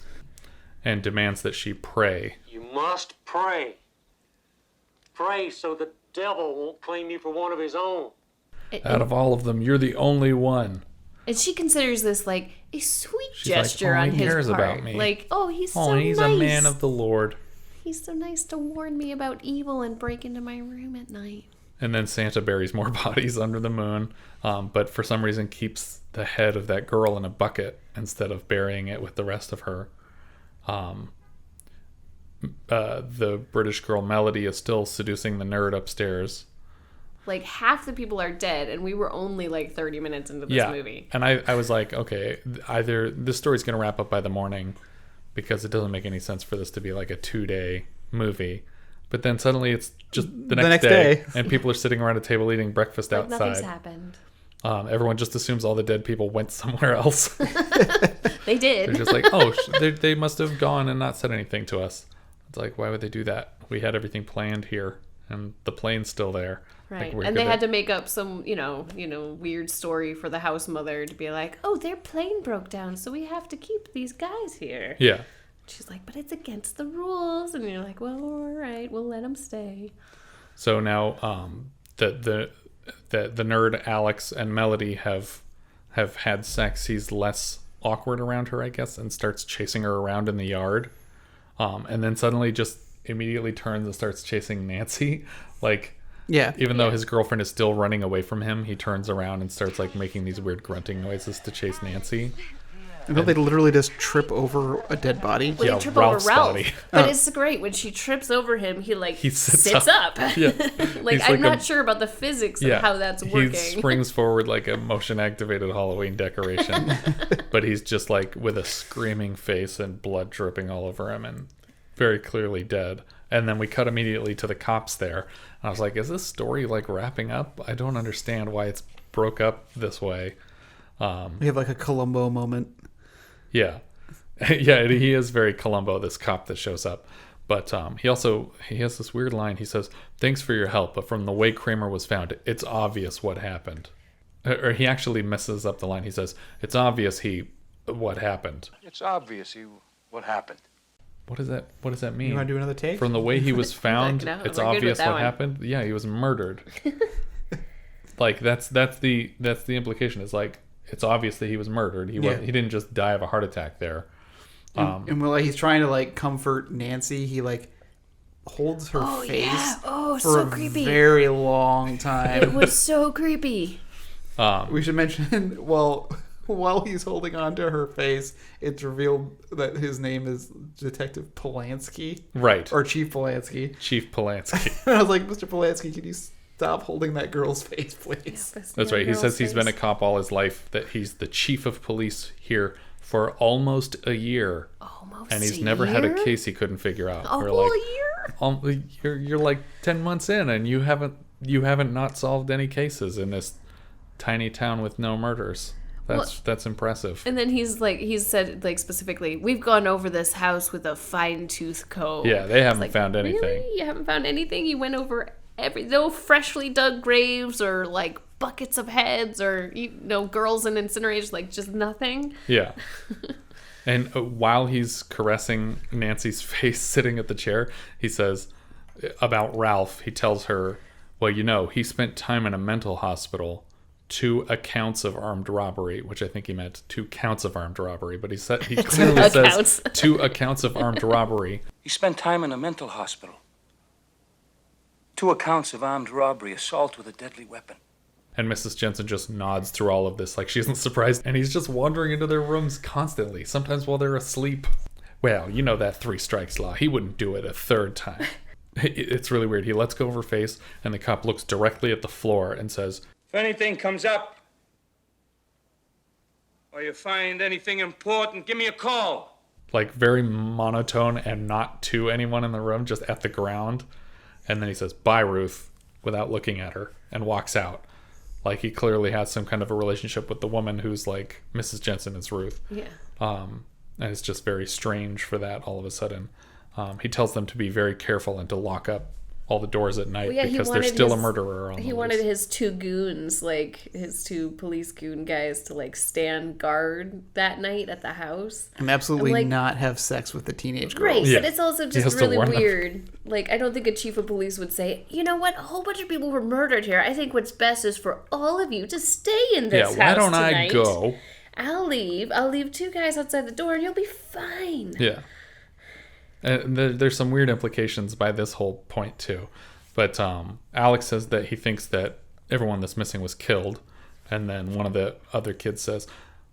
Speaker 8: and demands that she pray.
Speaker 13: You must pray. Pray so the devil won't claim you for one of his own.
Speaker 8: Out of all of them, you're the only one.
Speaker 9: And she considers this like a sweet
Speaker 8: She's
Speaker 9: gesture
Speaker 8: like,
Speaker 9: on his
Speaker 8: cares
Speaker 9: part.
Speaker 8: About me.
Speaker 9: Like, he's so nice.
Speaker 8: He's a man of the Lord.
Speaker 9: He's so nice to warn me about evil and break into my room at night.
Speaker 8: And then Santa buries more bodies under the moon, but for some reason keeps the head of that girl in a bucket instead of burying it with the rest of her. The British girl Melody is still seducing the nerd upstairs.
Speaker 9: Like, half the people are dead, and we were only like 30 minutes into this movie.
Speaker 8: And I was like, okay, either this story's going to wrap up by the morning, because it doesn't make any sense for this to be like a 2-day movie. But then suddenly it's just the next day, and people are sitting around a table eating breakfast outside.
Speaker 9: Nothing's happened.
Speaker 8: Everyone just assumes all the dead people went somewhere else.
Speaker 9: They did.
Speaker 8: They're just like, they must have gone and not said anything to us. It's like, why would they do that? We had everything planned here, and the plane's still there.
Speaker 9: Right, and they had to make up some, weird story for the house mother to be like, their plane broke down, so we have to keep these guys here.
Speaker 8: Yeah.
Speaker 9: She's like, but it's against the rules. And you're like, well, all right, we'll let them stay.
Speaker 8: So now the nerd Alex and Melody have had sex. He's less awkward around her, I guess, and starts chasing her around in the yard. And then suddenly just immediately turns and starts chasing Nancy. Like, even though his girlfriend is still running away from him, he turns around and starts like making these weird grunting noises to chase Nancy.
Speaker 10: I know they literally just trip over a dead body.
Speaker 9: Well,
Speaker 8: Yeah,
Speaker 9: they trip
Speaker 8: Ralph's
Speaker 9: over Ralph.
Speaker 8: body.
Speaker 9: But it's great. When she trips over him, he sits up.
Speaker 8: Yeah.
Speaker 9: Like,
Speaker 8: He's
Speaker 9: I'm not sure about the physics of how that's working.
Speaker 8: He springs forward like a motion-activated Halloween decoration. But he's just like with a screaming face and blood dripping all over him and very clearly dead. And then we cut immediately to the cops there. And I was like, is this story like wrapping up? I don't understand why it's broke up this way.
Speaker 10: We have like a Columbo moment.
Speaker 8: Yeah. Yeah, he is very Columbo, this cop that shows up. But he has this weird line. He says, "Thanks for your help, but from the way Kramer was found, it's obvious what happened." Or he actually messes up the line. He says, "It's obvious what happened."
Speaker 4: It's obvious what happened.
Speaker 8: What does that mean?
Speaker 10: You want to do another take?
Speaker 8: From the way he was found,
Speaker 9: No,
Speaker 8: it's
Speaker 9: we're good with
Speaker 8: obvious
Speaker 9: that
Speaker 8: what
Speaker 9: one.
Speaker 8: happened. Yeah, he was murdered. Like that's the implication. It's like it's obvious that he was murdered. He didn't just die of a heart attack there.
Speaker 10: And while he's trying to like comfort Nancy, he like holds her face for
Speaker 9: so
Speaker 10: a
Speaker 9: creepy.
Speaker 10: very long time.
Speaker 9: It was so creepy.
Speaker 10: We should mention while he's holding on to her face, it's revealed that his name is Detective Polansky.
Speaker 8: Right.
Speaker 10: Or Chief Polansky.
Speaker 8: Chief Polansky.
Speaker 10: And I was like, Mr. Polansky, can you stop holding that girl's face, please?
Speaker 8: That's right. He says he's been a cop all his life, that he's the chief of police here for almost a year. And he's never had a case he couldn't figure out.
Speaker 9: A whole year?
Speaker 8: You're like 10 months in and you haven't not solved any cases in this tiny town with no murders. That's impressive.
Speaker 9: And then he's said like specifically, we've gone over this house with a fine-tooth comb.
Speaker 8: Yeah, they haven't found anything.
Speaker 9: Really? You haven't found anything? You went over no freshly dug graves or like buckets of heads or girls in incinerators, like just nothing.
Speaker 8: Yeah. And while he's caressing Nancy's face sitting at the chair, he says about Ralph, he tells her, well, he spent time in a mental hospital, 2 accounts of armed robbery, which I think he meant 2 counts of armed robbery, but he clearly says 2 accounts of armed robbery.
Speaker 4: He spent time in a mental hospital. 2 accounts of armed robbery, assault with a deadly weapon.
Speaker 8: And Mrs. Jensen just nods through all of this like she isn't surprised. And he's just wandering into their rooms constantly, sometimes while they're asleep. Well, you know that 3 strikes law. He wouldn't do it a 3rd time. It's really weird. He lets go of her face, and the cop looks directly at the floor and says,
Speaker 13: If anything comes up, or you find anything important, give me a call.
Speaker 8: Like very monotone and not to anyone in the room, just at the ground. And then he says, bye, Ruth, without looking at her, and walks out. Like he clearly has some kind of a relationship with the woman who's like Mrs. Jensen is Ruth.
Speaker 9: Yeah.
Speaker 8: And it's just very strange for that all of a sudden. He tells them to be very careful and to lock up all the doors at night because there's still a murderer on the
Speaker 9: He wanted his 2 goons, like his 2 police goon guys, to like stand guard that night at the house.
Speaker 10: And absolutely not have sex with the teenage girls.
Speaker 9: Right, but it's also just really weird.
Speaker 8: them.
Speaker 9: Like, I don't think a chief of police would say, you know what, a whole bunch of people were murdered here. I think what's best is for all of you to stay in this house
Speaker 8: why don't
Speaker 9: tonight.
Speaker 8: I go?
Speaker 9: I'll leave 2 guys outside the door and you'll be fine.
Speaker 8: Yeah. And there's some weird implications by this whole point too. But Alex says that he thinks that everyone that's missing was killed. And then one of the other kids says,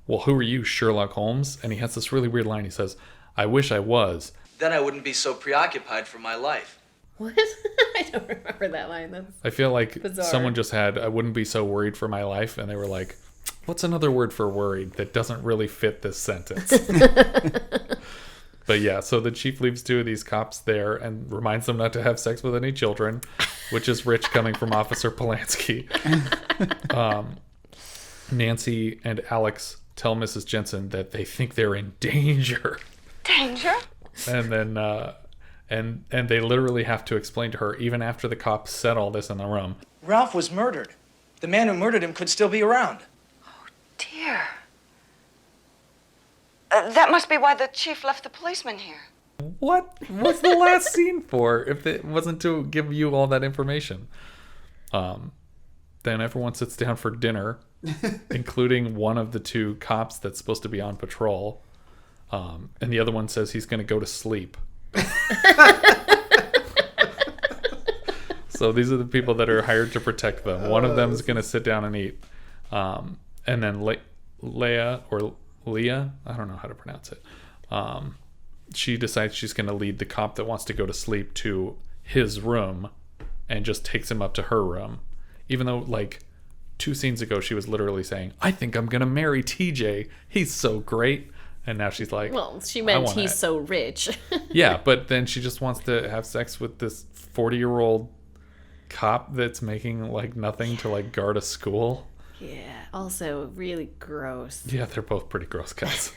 Speaker 8: well, who are you, Sherlock Holmes? And he has this really weird line. He says, I wish I was.
Speaker 14: Then I wouldn't be so preoccupied for my life.
Speaker 9: What? I don't remember that line. That's
Speaker 8: I feel like
Speaker 9: bizarre.
Speaker 8: Someone just had, I wouldn't be so worried for my life. And they were like, what's another word for worried that doesn't really fit this sentence? But yeah, so the chief leaves 2 of these cops there and reminds them not to have sex with any children, which is rich coming from Officer Polansky. Nancy and Alex tell Mrs. Jensen that they think they're in danger.
Speaker 1: Danger?
Speaker 8: And then and they literally have to explain to her, even after the cops said all this in the room.
Speaker 14: Ralph was murdered. The man who murdered him could still be around.
Speaker 1: Dear. That must be why the chief left the policeman here.
Speaker 8: What? What's the last scene for if it wasn't to give you all that information? Then everyone sits down for dinner, including one of the 2 cops that's supposed to be on patrol. And the other one says he's going to go to sleep. So these are the people that are hired to protect them. One of them is going to sit down and eat. And then Leia or Leia, I don't know how to pronounce it. She decides she's going to lead the cop that wants to go to sleep to his room and just takes him up to her room. Even though, like, 2 scenes ago, she was literally saying, I think I'm going to marry TJ. He's so great. And now she's like,
Speaker 9: well, she meant he's so rich.
Speaker 8: Yeah, but then she just wants to have sex with this 40-year-old cop that's making, like, nothing to, like, guard a school.
Speaker 9: Yeah, also really gross.
Speaker 8: Yeah, they're both pretty gross guys.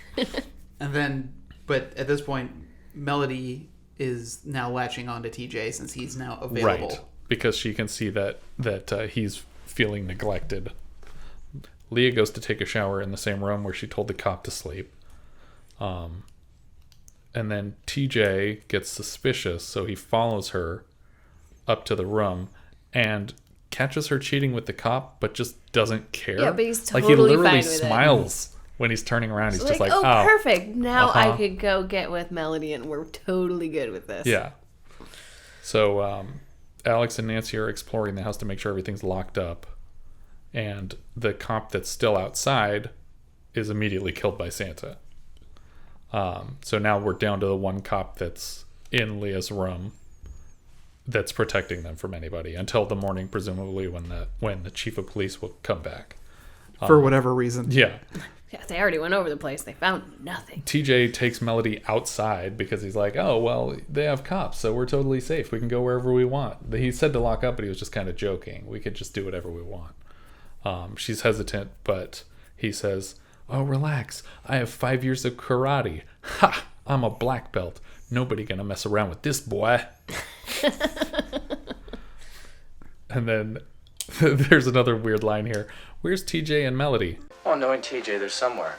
Speaker 10: And then, but at this point, Melody is now latching on to TJ since he's now available.
Speaker 8: Right, because she can see that he's feeling neglected. Leia goes to take a shower in the same room where she told the cop to sleep. And then TJ gets suspicious, so he follows her up to the room and catches her cheating with the cop, but just doesn't care.
Speaker 9: Yeah, but he's
Speaker 8: like,
Speaker 9: totally
Speaker 8: he literally
Speaker 9: fine with
Speaker 8: smiles when he's turning around. He's
Speaker 9: So
Speaker 8: just like,
Speaker 9: oh,
Speaker 8: oh,
Speaker 9: perfect. Now I could go get with Melody and we're totally good with this.
Speaker 8: Yeah. So Alex and Nancy are exploring the house to make sure everything's locked up. And the cop that's still outside is immediately killed by Santa. So now we're down to the one cop that's in Leah's room that's protecting them from anybody until the morning, presumably when the chief of police will come back.
Speaker 10: For whatever reason.
Speaker 8: Yeah.
Speaker 9: Yeah, they already went over the place. They found nothing.
Speaker 8: TJ takes Melody outside because he's like, oh, well, they have cops, so we're totally safe. We can go wherever we want. He said to lock up, but he was just kind of joking. We could just do whatever we want. She's hesitant, but he says, oh, relax. I have 5 years of karate. Ha! I'm a black belt. Nobody gonna mess around with this boy. And then there's another weird line here. Where's TJ and Melody?
Speaker 14: Oh, knowing TJ, they're somewhere.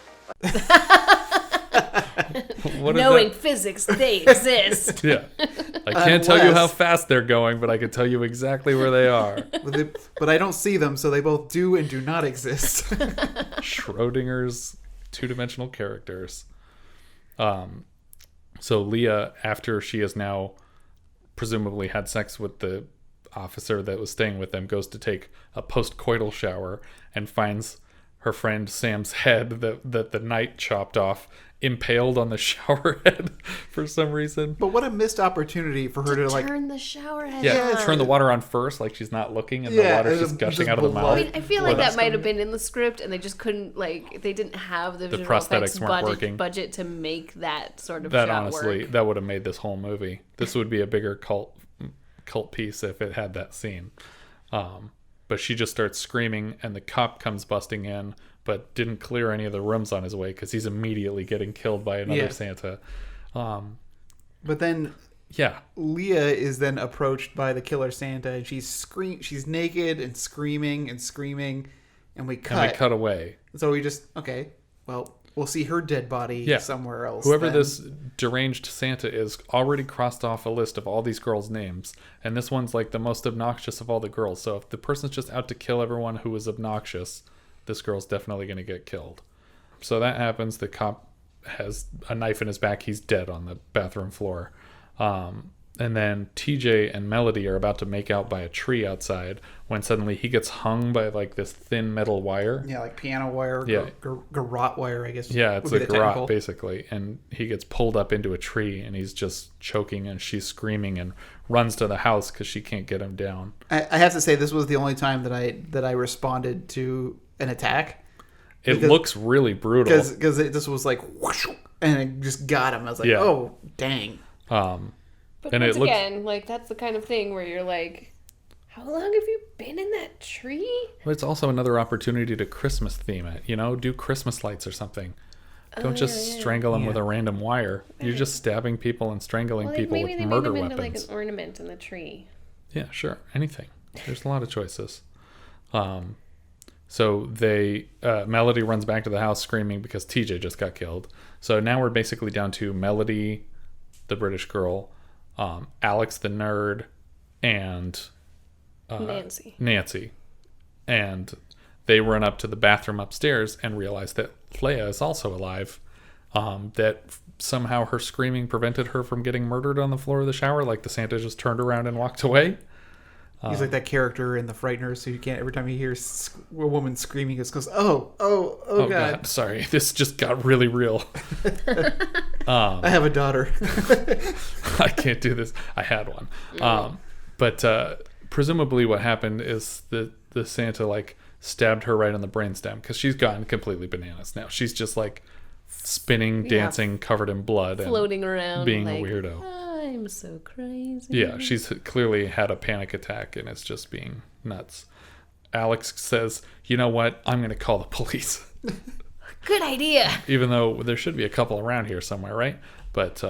Speaker 9: Knowing physics, they exist.
Speaker 8: Yeah. I can't tell you how fast they're going, but I can tell you exactly where they are.
Speaker 10: But I don't see them, so they both do and do not exist.
Speaker 8: Schrodinger's two-dimensional characters. So Leah, after she has now presumably had sex with the officer that was staying with them, goes to take a post-coital shower and finds her friend Sam's head that the knight chopped off impaled on the shower head for some reason.
Speaker 10: But what a missed opportunity for her to like
Speaker 9: turn the shower head
Speaker 8: on. Turn the water on first, like she's not looking, and the water's just gushing out of the mouth.
Speaker 9: I mean, I feel like that might have been in the script, and they just couldn't, like, they didn't have the visual
Speaker 8: prosthetics
Speaker 9: effects budget to make that sort of
Speaker 8: that
Speaker 9: shot
Speaker 8: honestly
Speaker 9: work.
Speaker 8: That would have made this whole movie. This would be a bigger cult piece if it had that scene. But she just starts screaming, and the cop comes busting in, but didn't clear any of the rooms on his way because he's immediately getting killed by another Santa.
Speaker 10: But then, Leah is then approached by the killer Santa, and she's naked and screaming, and we cut away. So we just we'll see her dead body somewhere else.
Speaker 8: Whoever this deranged Santa is already crossed off a list of all these girls' names, and this one's like the most obnoxious of all the girls. So if the person's just out to kill everyone who is obnoxious, this girl's definitely going to get killed. So that happens. The cop has a knife in his back. He's dead on the bathroom floor. And then TJ and Melody are about to make out by a tree outside when suddenly he gets hung by like this thin metal wire.
Speaker 10: Yeah, like piano wire, garrote wire, I guess.
Speaker 8: Yeah, it's a garrote basically. And he gets pulled up into a tree and he's just choking, and she's screaming and runs to the house because she can't get him down.
Speaker 10: I have to say, this was the only time that I responded to an attack.
Speaker 8: It looks really brutal.
Speaker 10: Because this was like, whoosh, and it just got him. I was like, oh, dang.
Speaker 9: But once again, like, that's the kind of thing where you're like, how long have you been in that tree?
Speaker 8: Well, it's also another opportunity to Christmas theme it. Do Christmas lights or something. Don't just strangle them with a random wire. Right. You're just stabbing people and strangling people with murder weapons. Maybe they made him into like an
Speaker 9: ornament in the tree.
Speaker 8: Yeah, sure. Anything. There's a lot of choices. So Melody runs back to the house screaming because TJ just got killed. So now we're basically down to Melody, the British girl, Alex the nerd, and Nancy. And they run up to the bathroom upstairs and realize that Leia is also alive. That somehow her screaming prevented her from getting murdered on the floor of the shower, like the Santa just turned around and walked away.
Speaker 10: He's like that character in The Frighteners, so you can't, every time he hears a woman screaming, he goes, oh, Oh, God.
Speaker 8: Sorry, this just got really real.
Speaker 10: I have a daughter.
Speaker 8: I can't do this. I had one. But presumably what happened is the Santa like stabbed her right on the brainstem because she's gotten completely bananas now. She's just like spinning, dancing, covered in blood,
Speaker 9: floating around,
Speaker 8: being
Speaker 9: like,
Speaker 8: a weirdo.
Speaker 9: I'm so crazy.
Speaker 8: Yeah, she's clearly had a panic attack and it's just being nuts. Alex says, "You know what? I'm going to call the police."
Speaker 9: Good idea.
Speaker 8: Even though there should be a couple around here somewhere, right? But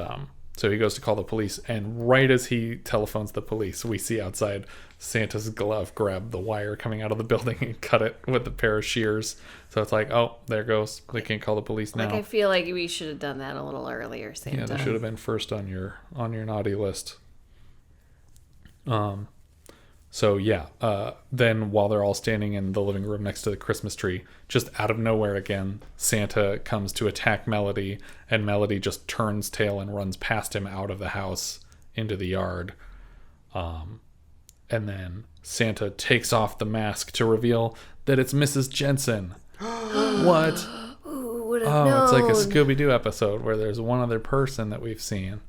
Speaker 8: so he goes to call the police, and right as he telephones the police, we see outside Santa's glove grab the wire coming out of the building and cut it with a pair of shears. So it's like, oh, there goes. They can't call the police now.
Speaker 9: Like, I feel like we should have done that a little earlier, Santa.
Speaker 8: Yeah, they should have been first on your naughty list. So yeah, then while they're all standing in the living room next to the Christmas tree, just out of nowhere again, Santa comes to attack Melody, and Melody just turns tail and runs past him out of the house into the yard. And then Santa takes off the mask to reveal that it's Mrs. Jensen. What?
Speaker 9: Ooh, would have known.
Speaker 8: It's like a Scooby-Doo episode where there's one other person that we've seen.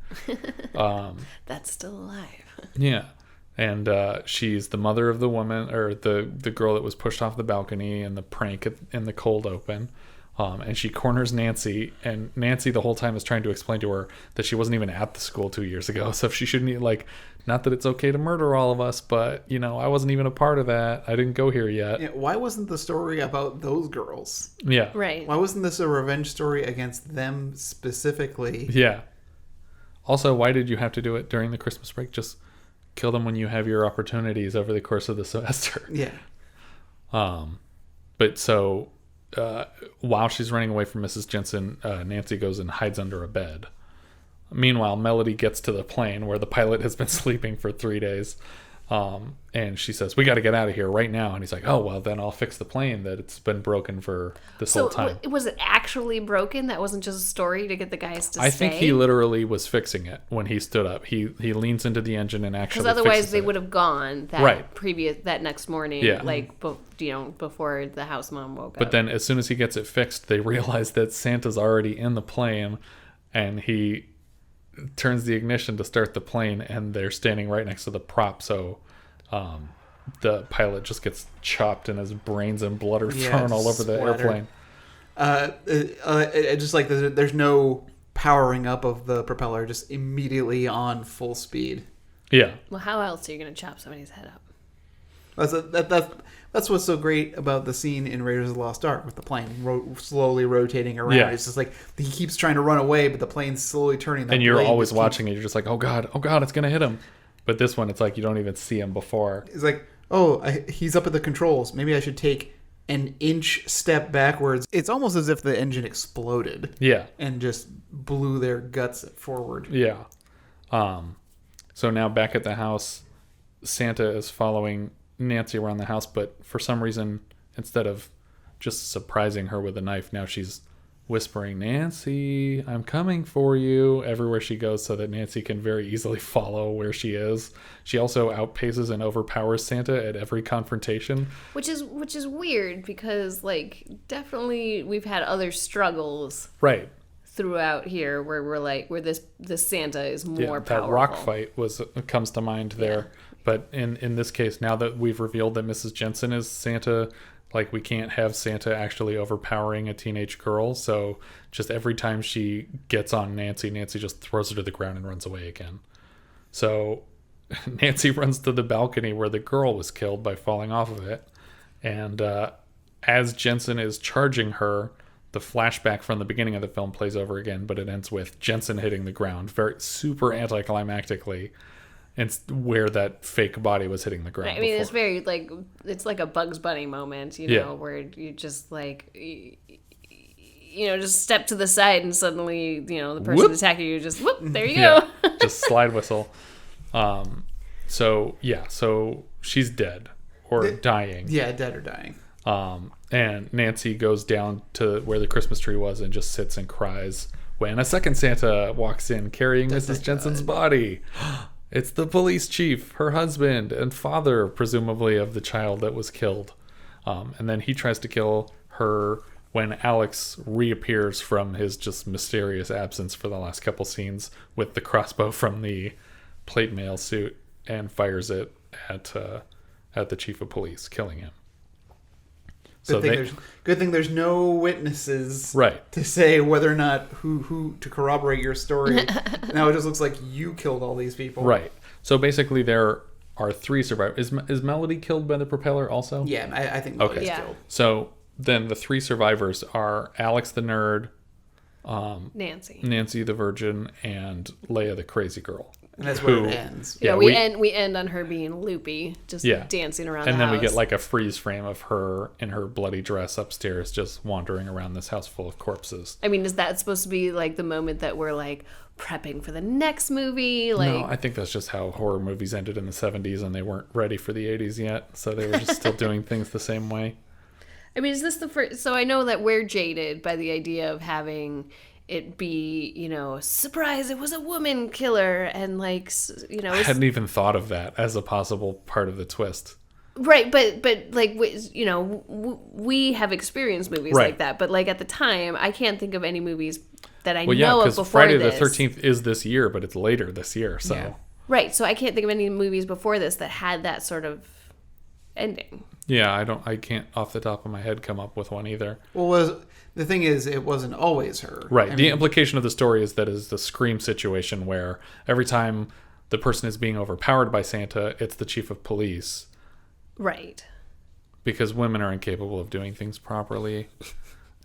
Speaker 9: That's still alive.
Speaker 8: Yeah. And she's the mother of the woman, or the girl that was pushed off the balcony in the prank in the cold open. And she corners Nancy, and Nancy the whole time is trying to explain to her that she wasn't even at the school 2 years ago. So she shouldn't, like, not that it's okay to murder all of us, but, you know, I wasn't even a part of that. I didn't go here yet.
Speaker 10: Yeah, why wasn't the story about those girls?
Speaker 8: Yeah.
Speaker 9: Right.
Speaker 10: Why wasn't this a revenge story against them specifically?
Speaker 8: Yeah. Also, why did you have to do it during the Christmas break? Just kill them when you have your opportunities over the course of the semester.
Speaker 10: Yeah.
Speaker 8: But so while she's running away from Mrs. Jensen, Nancy goes and hides under a bed. Meanwhile, Melody gets to the plane where the pilot has been sleeping for 3 days. And she says, "We got to get out of here right now." And he's like, "Oh, well, then I'll fix the plane that it's been broken for this whole time."
Speaker 9: So was it actually broken? That wasn't just a story to get the guys to stay?
Speaker 8: I think he literally was fixing it when he stood up. He leans into the engine and actually
Speaker 9: because otherwise
Speaker 8: fixes
Speaker 9: they
Speaker 8: it.
Speaker 9: would have gone that next morning, before the house mom woke up.
Speaker 8: But then as soon as he gets it fixed, they realize that Santa's already in the plane, and he turns the ignition to start the plane, and they're standing right next to the prop. So the pilot just gets chopped, and his brains and blood are thrown all over the airplane.
Speaker 10: Just like there's no powering up of the propeller, just immediately on full speed.
Speaker 8: Yeah.
Speaker 9: Well, how else are you going to chop somebody's head up?
Speaker 10: That's what's so great about the scene in Raiders of the Lost Ark with the plane slowly rotating around.
Speaker 8: Yeah.
Speaker 10: It's just like he keeps trying to run away, but the plane's slowly turning.
Speaker 8: And you're always watching it. You're just like, oh God, it's going to hit him. But this one, it's like you don't even see him before.
Speaker 10: It's like, he's up at the controls. Maybe I should take an inch step backwards. It's almost as if the engine exploded.
Speaker 8: Yeah.
Speaker 10: And just blew their guts forward.
Speaker 8: Yeah. So now back at the house, Santa is following Nancy around the house, but for some reason, instead of just surprising her with a knife, now she's whispering, "Nancy, I'm coming for you," everywhere she goes, so that Nancy can very easily follow where she is. She also outpaces and overpowers Santa at every confrontation,
Speaker 9: which is weird because, like, definitely we've had other struggles
Speaker 8: right
Speaker 9: throughout here where this Santa is more powerful.
Speaker 8: That rock fight comes to mind there. But in this case, now that we've revealed that Mrs. Jensen is Santa, like, we can't have Santa actually overpowering a teenage girl. So just every time she gets on Nancy just throws her to the ground and runs away again. So Nancy runs to the balcony where the girl was killed by falling off of it. And as Jensen is charging her, the flashback from the beginning of the film plays over again, but it ends with Jensen hitting the ground very super anticlimactically. And
Speaker 9: where
Speaker 8: that fake body was hitting the ground.
Speaker 9: I mean,
Speaker 8: before.
Speaker 9: it's very, like, it's like a Bugs Bunny moment, where you just, like, just step to the side and suddenly, the person attacking you just, whoop, there you go.
Speaker 8: Just slide whistle. So she's dead or dying.
Speaker 10: Yeah, dead or dying.
Speaker 8: And Nancy goes down to where the Christmas tree was and just sits and cries when a second Santa walks in carrying Mrs. Jensen's body. It's the police chief, her husband, and father, presumably, of the child that was killed. And then he tries to kill her when Alex reappears from his just mysterious absence for the last couple scenes with the crossbow from the plate mail suit and fires it at the chief of police, killing him.
Speaker 10: Good thing there's no witnesses,
Speaker 8: right,
Speaker 10: to say whether or not who to corroborate your story. Now it just looks like you killed all these people.
Speaker 8: Right. So basically, there are 3 survivors. Is Melody killed by the propeller also?
Speaker 10: Yeah, I think Melody's killed.
Speaker 8: So then the 3 survivors are Alex the nerd,
Speaker 9: Nancy
Speaker 8: the virgin, and Leia the crazy girl.
Speaker 10: And that's where it ends.
Speaker 9: Yeah, we end on her being loopy, just dancing around the house.
Speaker 8: And then we get like a freeze frame of her in her bloody dress upstairs, just wandering around this house full of corpses.
Speaker 9: I mean, is that supposed to be like the moment that we're like prepping for the next movie? Like,
Speaker 8: no, I think that's just how horror movies ended in the 70s, and they weren't ready for the 80s yet, so they were just still doing things the same way.
Speaker 9: I mean, is this the first? So I know that we're jaded by the idea of having it be, surprise, it was a woman killer, and like,
Speaker 8: I hadn't even thought of that as a possible part of the twist.
Speaker 9: Right, but like, we have experienced movies like that, but like at the time, I can't think of any movies that I know of before
Speaker 8: Friday
Speaker 9: this.
Speaker 8: the 13th is this year, but it's later this year, so. Yeah.
Speaker 9: Right, so I can't think of any movies before this that had that sort of ending.
Speaker 8: Yeah, I can't off the top of my head come up with one either.
Speaker 10: Well, the thing is, it wasn't always her.
Speaker 8: Right. The implication of the story is that it's the Scream situation where every time the person is being overpowered by Santa, it's the chief of police.
Speaker 9: Right.
Speaker 8: Because women are incapable of doing things properly.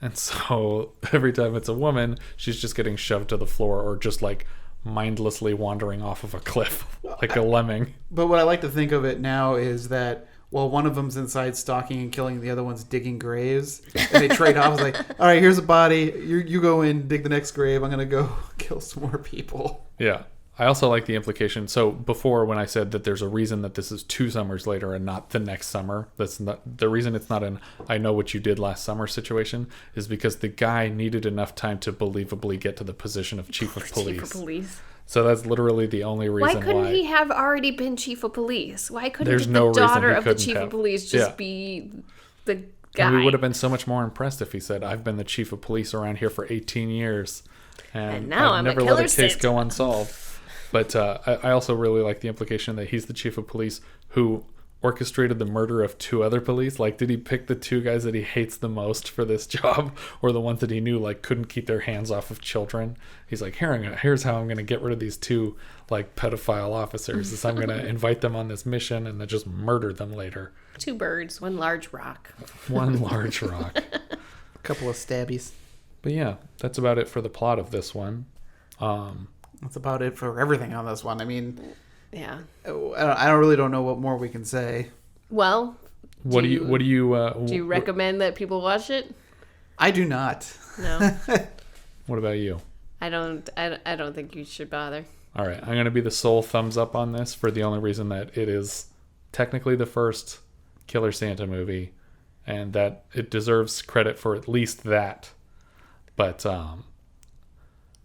Speaker 8: And so every time it's a woman, she's just getting shoved to the floor or just like mindlessly wandering off of a cliff like a lemming.
Speaker 10: But what I like to think of it now is that while one of them's inside stalking and killing, the other one's digging graves. And they trade off. It's like, all right, here's a body. You go in, dig the next grave. I'm going to go kill some more people.
Speaker 8: Yeah. I also like the implication. So before, when I said that there's a reason that this is 2 summers later and not the next summer, that's not the reason it's not an I know what you did last summer situation, is because the guy needed enough time to believably get to the position of chief of police.
Speaker 9: Chief of police.
Speaker 8: So that's literally the only reason why.
Speaker 9: Why couldn't he have already been chief of police? Why couldn't
Speaker 8: There's
Speaker 9: the
Speaker 8: no
Speaker 9: daughter
Speaker 8: reason he
Speaker 9: of the chief
Speaker 8: couldn't
Speaker 9: of police just be the guy?
Speaker 8: And we would have been so much more impressed if he said, I've been the chief of police around here for 18 years. And
Speaker 9: now
Speaker 8: I've never let a case go unsolved. But I also really like the implication that he's the chief of police who orchestrated the murder of 2 other police. Like, did he pick the 2 guys that he hates the most for this job, or the ones that he knew like couldn't keep their hands off of children? He's like, here's how I'm going to get rid of these 2 like pedophile officers. Is I'm going to invite them on this mission and then just murder them later.
Speaker 9: 2 birds, 1 large rock.
Speaker 8: 1 large rock.
Speaker 10: A couple of stabbies.
Speaker 8: But yeah, that's about it for the plot of this one.
Speaker 10: That's about it for everything on this one. I mean,
Speaker 9: yeah,
Speaker 10: I really don't know what more we can say.
Speaker 9: Well,
Speaker 8: do you
Speaker 9: recommend that people watch it?
Speaker 10: I do not.
Speaker 9: No.
Speaker 8: What about you?
Speaker 9: I don't think you should bother.
Speaker 8: All right, I'm going to be the sole thumbs up on this for the only reason that it is technically the first Killer Santa movie, and that it deserves credit for at least that. But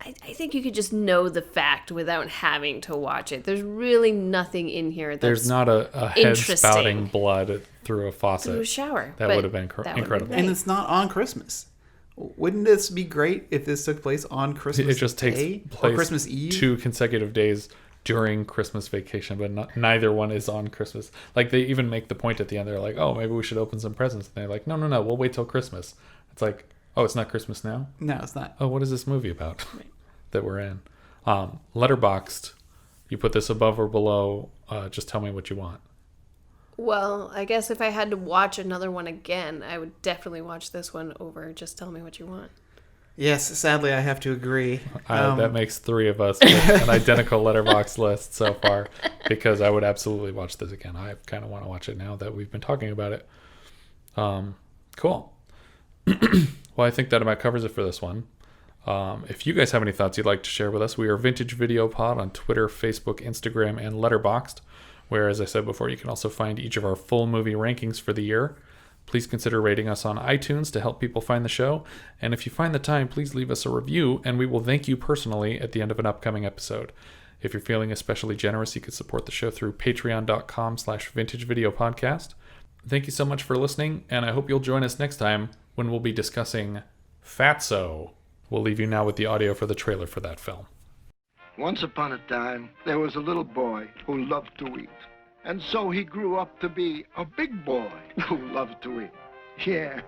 Speaker 9: I think you could just know the fact without having to watch it. There's really nothing in here that's
Speaker 8: there's not a head spouting blood through a faucet.
Speaker 9: Through a shower.
Speaker 8: That would have been incredible.
Speaker 10: And it's not on Christmas. Wouldn't this be great if this took place on Christmas Day?
Speaker 8: It just takes place
Speaker 10: or Christmas Eve?
Speaker 8: 2 consecutive days during Christmas vacation, but neither one is on Christmas. Like, they even make the point at the end. They're like, oh, maybe we should open some presents. And they're like, no, we'll wait till Christmas. It's like, oh, it's not Christmas now?
Speaker 10: No, it's not.
Speaker 8: Oh, what is this movie about that we're in? Letterboxd, you put this above or below, just tell me what you want.
Speaker 9: Well, I guess if I had to watch another one again, I would definitely watch this one over Just Tell Me What You Want.
Speaker 10: Yes, sadly, I have to agree.
Speaker 8: That makes 3 of us with an identical Letterboxd list so far, because I would absolutely watch this again. I kind of want to watch it now that we've been talking about it. Cool. Well, I think that about covers it for this one. If you guys have any thoughts you'd like to share with us, we are Vintage Video Pod on Twitter, Facebook, Instagram, and Letterboxd, where, as I said before, you can also find each of our full movie rankings for the year. Please consider rating us on iTunes to help people find the show. And if you find the time, please leave us a review, and we will thank you personally at the end of an upcoming episode. If you're feeling especially generous, you can support the show through patreon.com/vintagevideopodcast. Thank you so much for listening, and I hope you'll join us next time when we'll be discussing Fatso. We'll leave you now with the audio for the trailer for that film.
Speaker 15: Once upon a time, there was a little boy who loved to eat. And so he grew up to be a big boy who loved to eat. Yeah,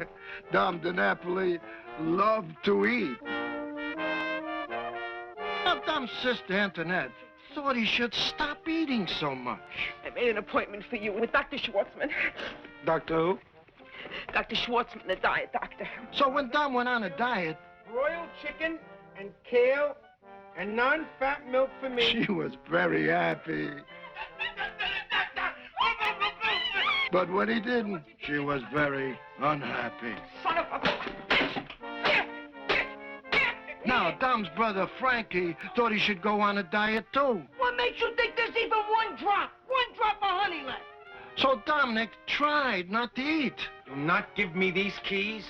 Speaker 15: Dom DiNapoli loved to eat. Now, Dom's sister, Antoinette, thought he should stop eating so much.
Speaker 16: I made an appointment for you with Dr. Schwartzman.
Speaker 15: Dr. who?
Speaker 16: Dr. Schwartzman, the diet doctor.
Speaker 15: So when Dom went on a diet...
Speaker 17: Broiled chicken and kale and non-fat milk for me.
Speaker 15: She was very happy. But when he didn't, she was very unhappy.
Speaker 16: Son of a...
Speaker 15: Now, Dom's brother, Frankie, thought he should go on a diet, too.
Speaker 17: What makes you think there's even one drop of honey left?
Speaker 15: So Dominic tried not to eat.
Speaker 17: Do not give me these keys,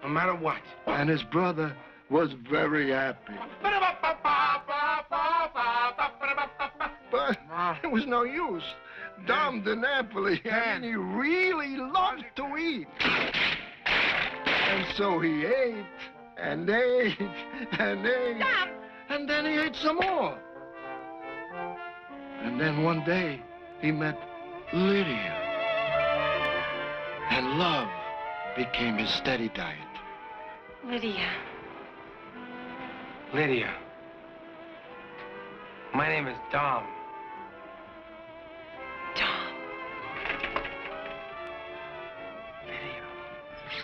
Speaker 17: no matter what.
Speaker 15: And his brother was very happy. But it was no use. Dom DiNapoli, I mean, he really loved to eat. And so he ate, and ate, and ate.
Speaker 16: Dom!
Speaker 15: And then he ate some more. And then one day, he met Lydia. And love became his steady diet.
Speaker 1: Lydia.
Speaker 17: Lydia. My name is Dom.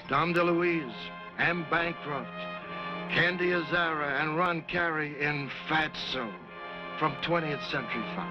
Speaker 15: Dom DeLuise, M. Bancroft, Candy Azara, and Ron Carey in Fatso from 20th Century Fox.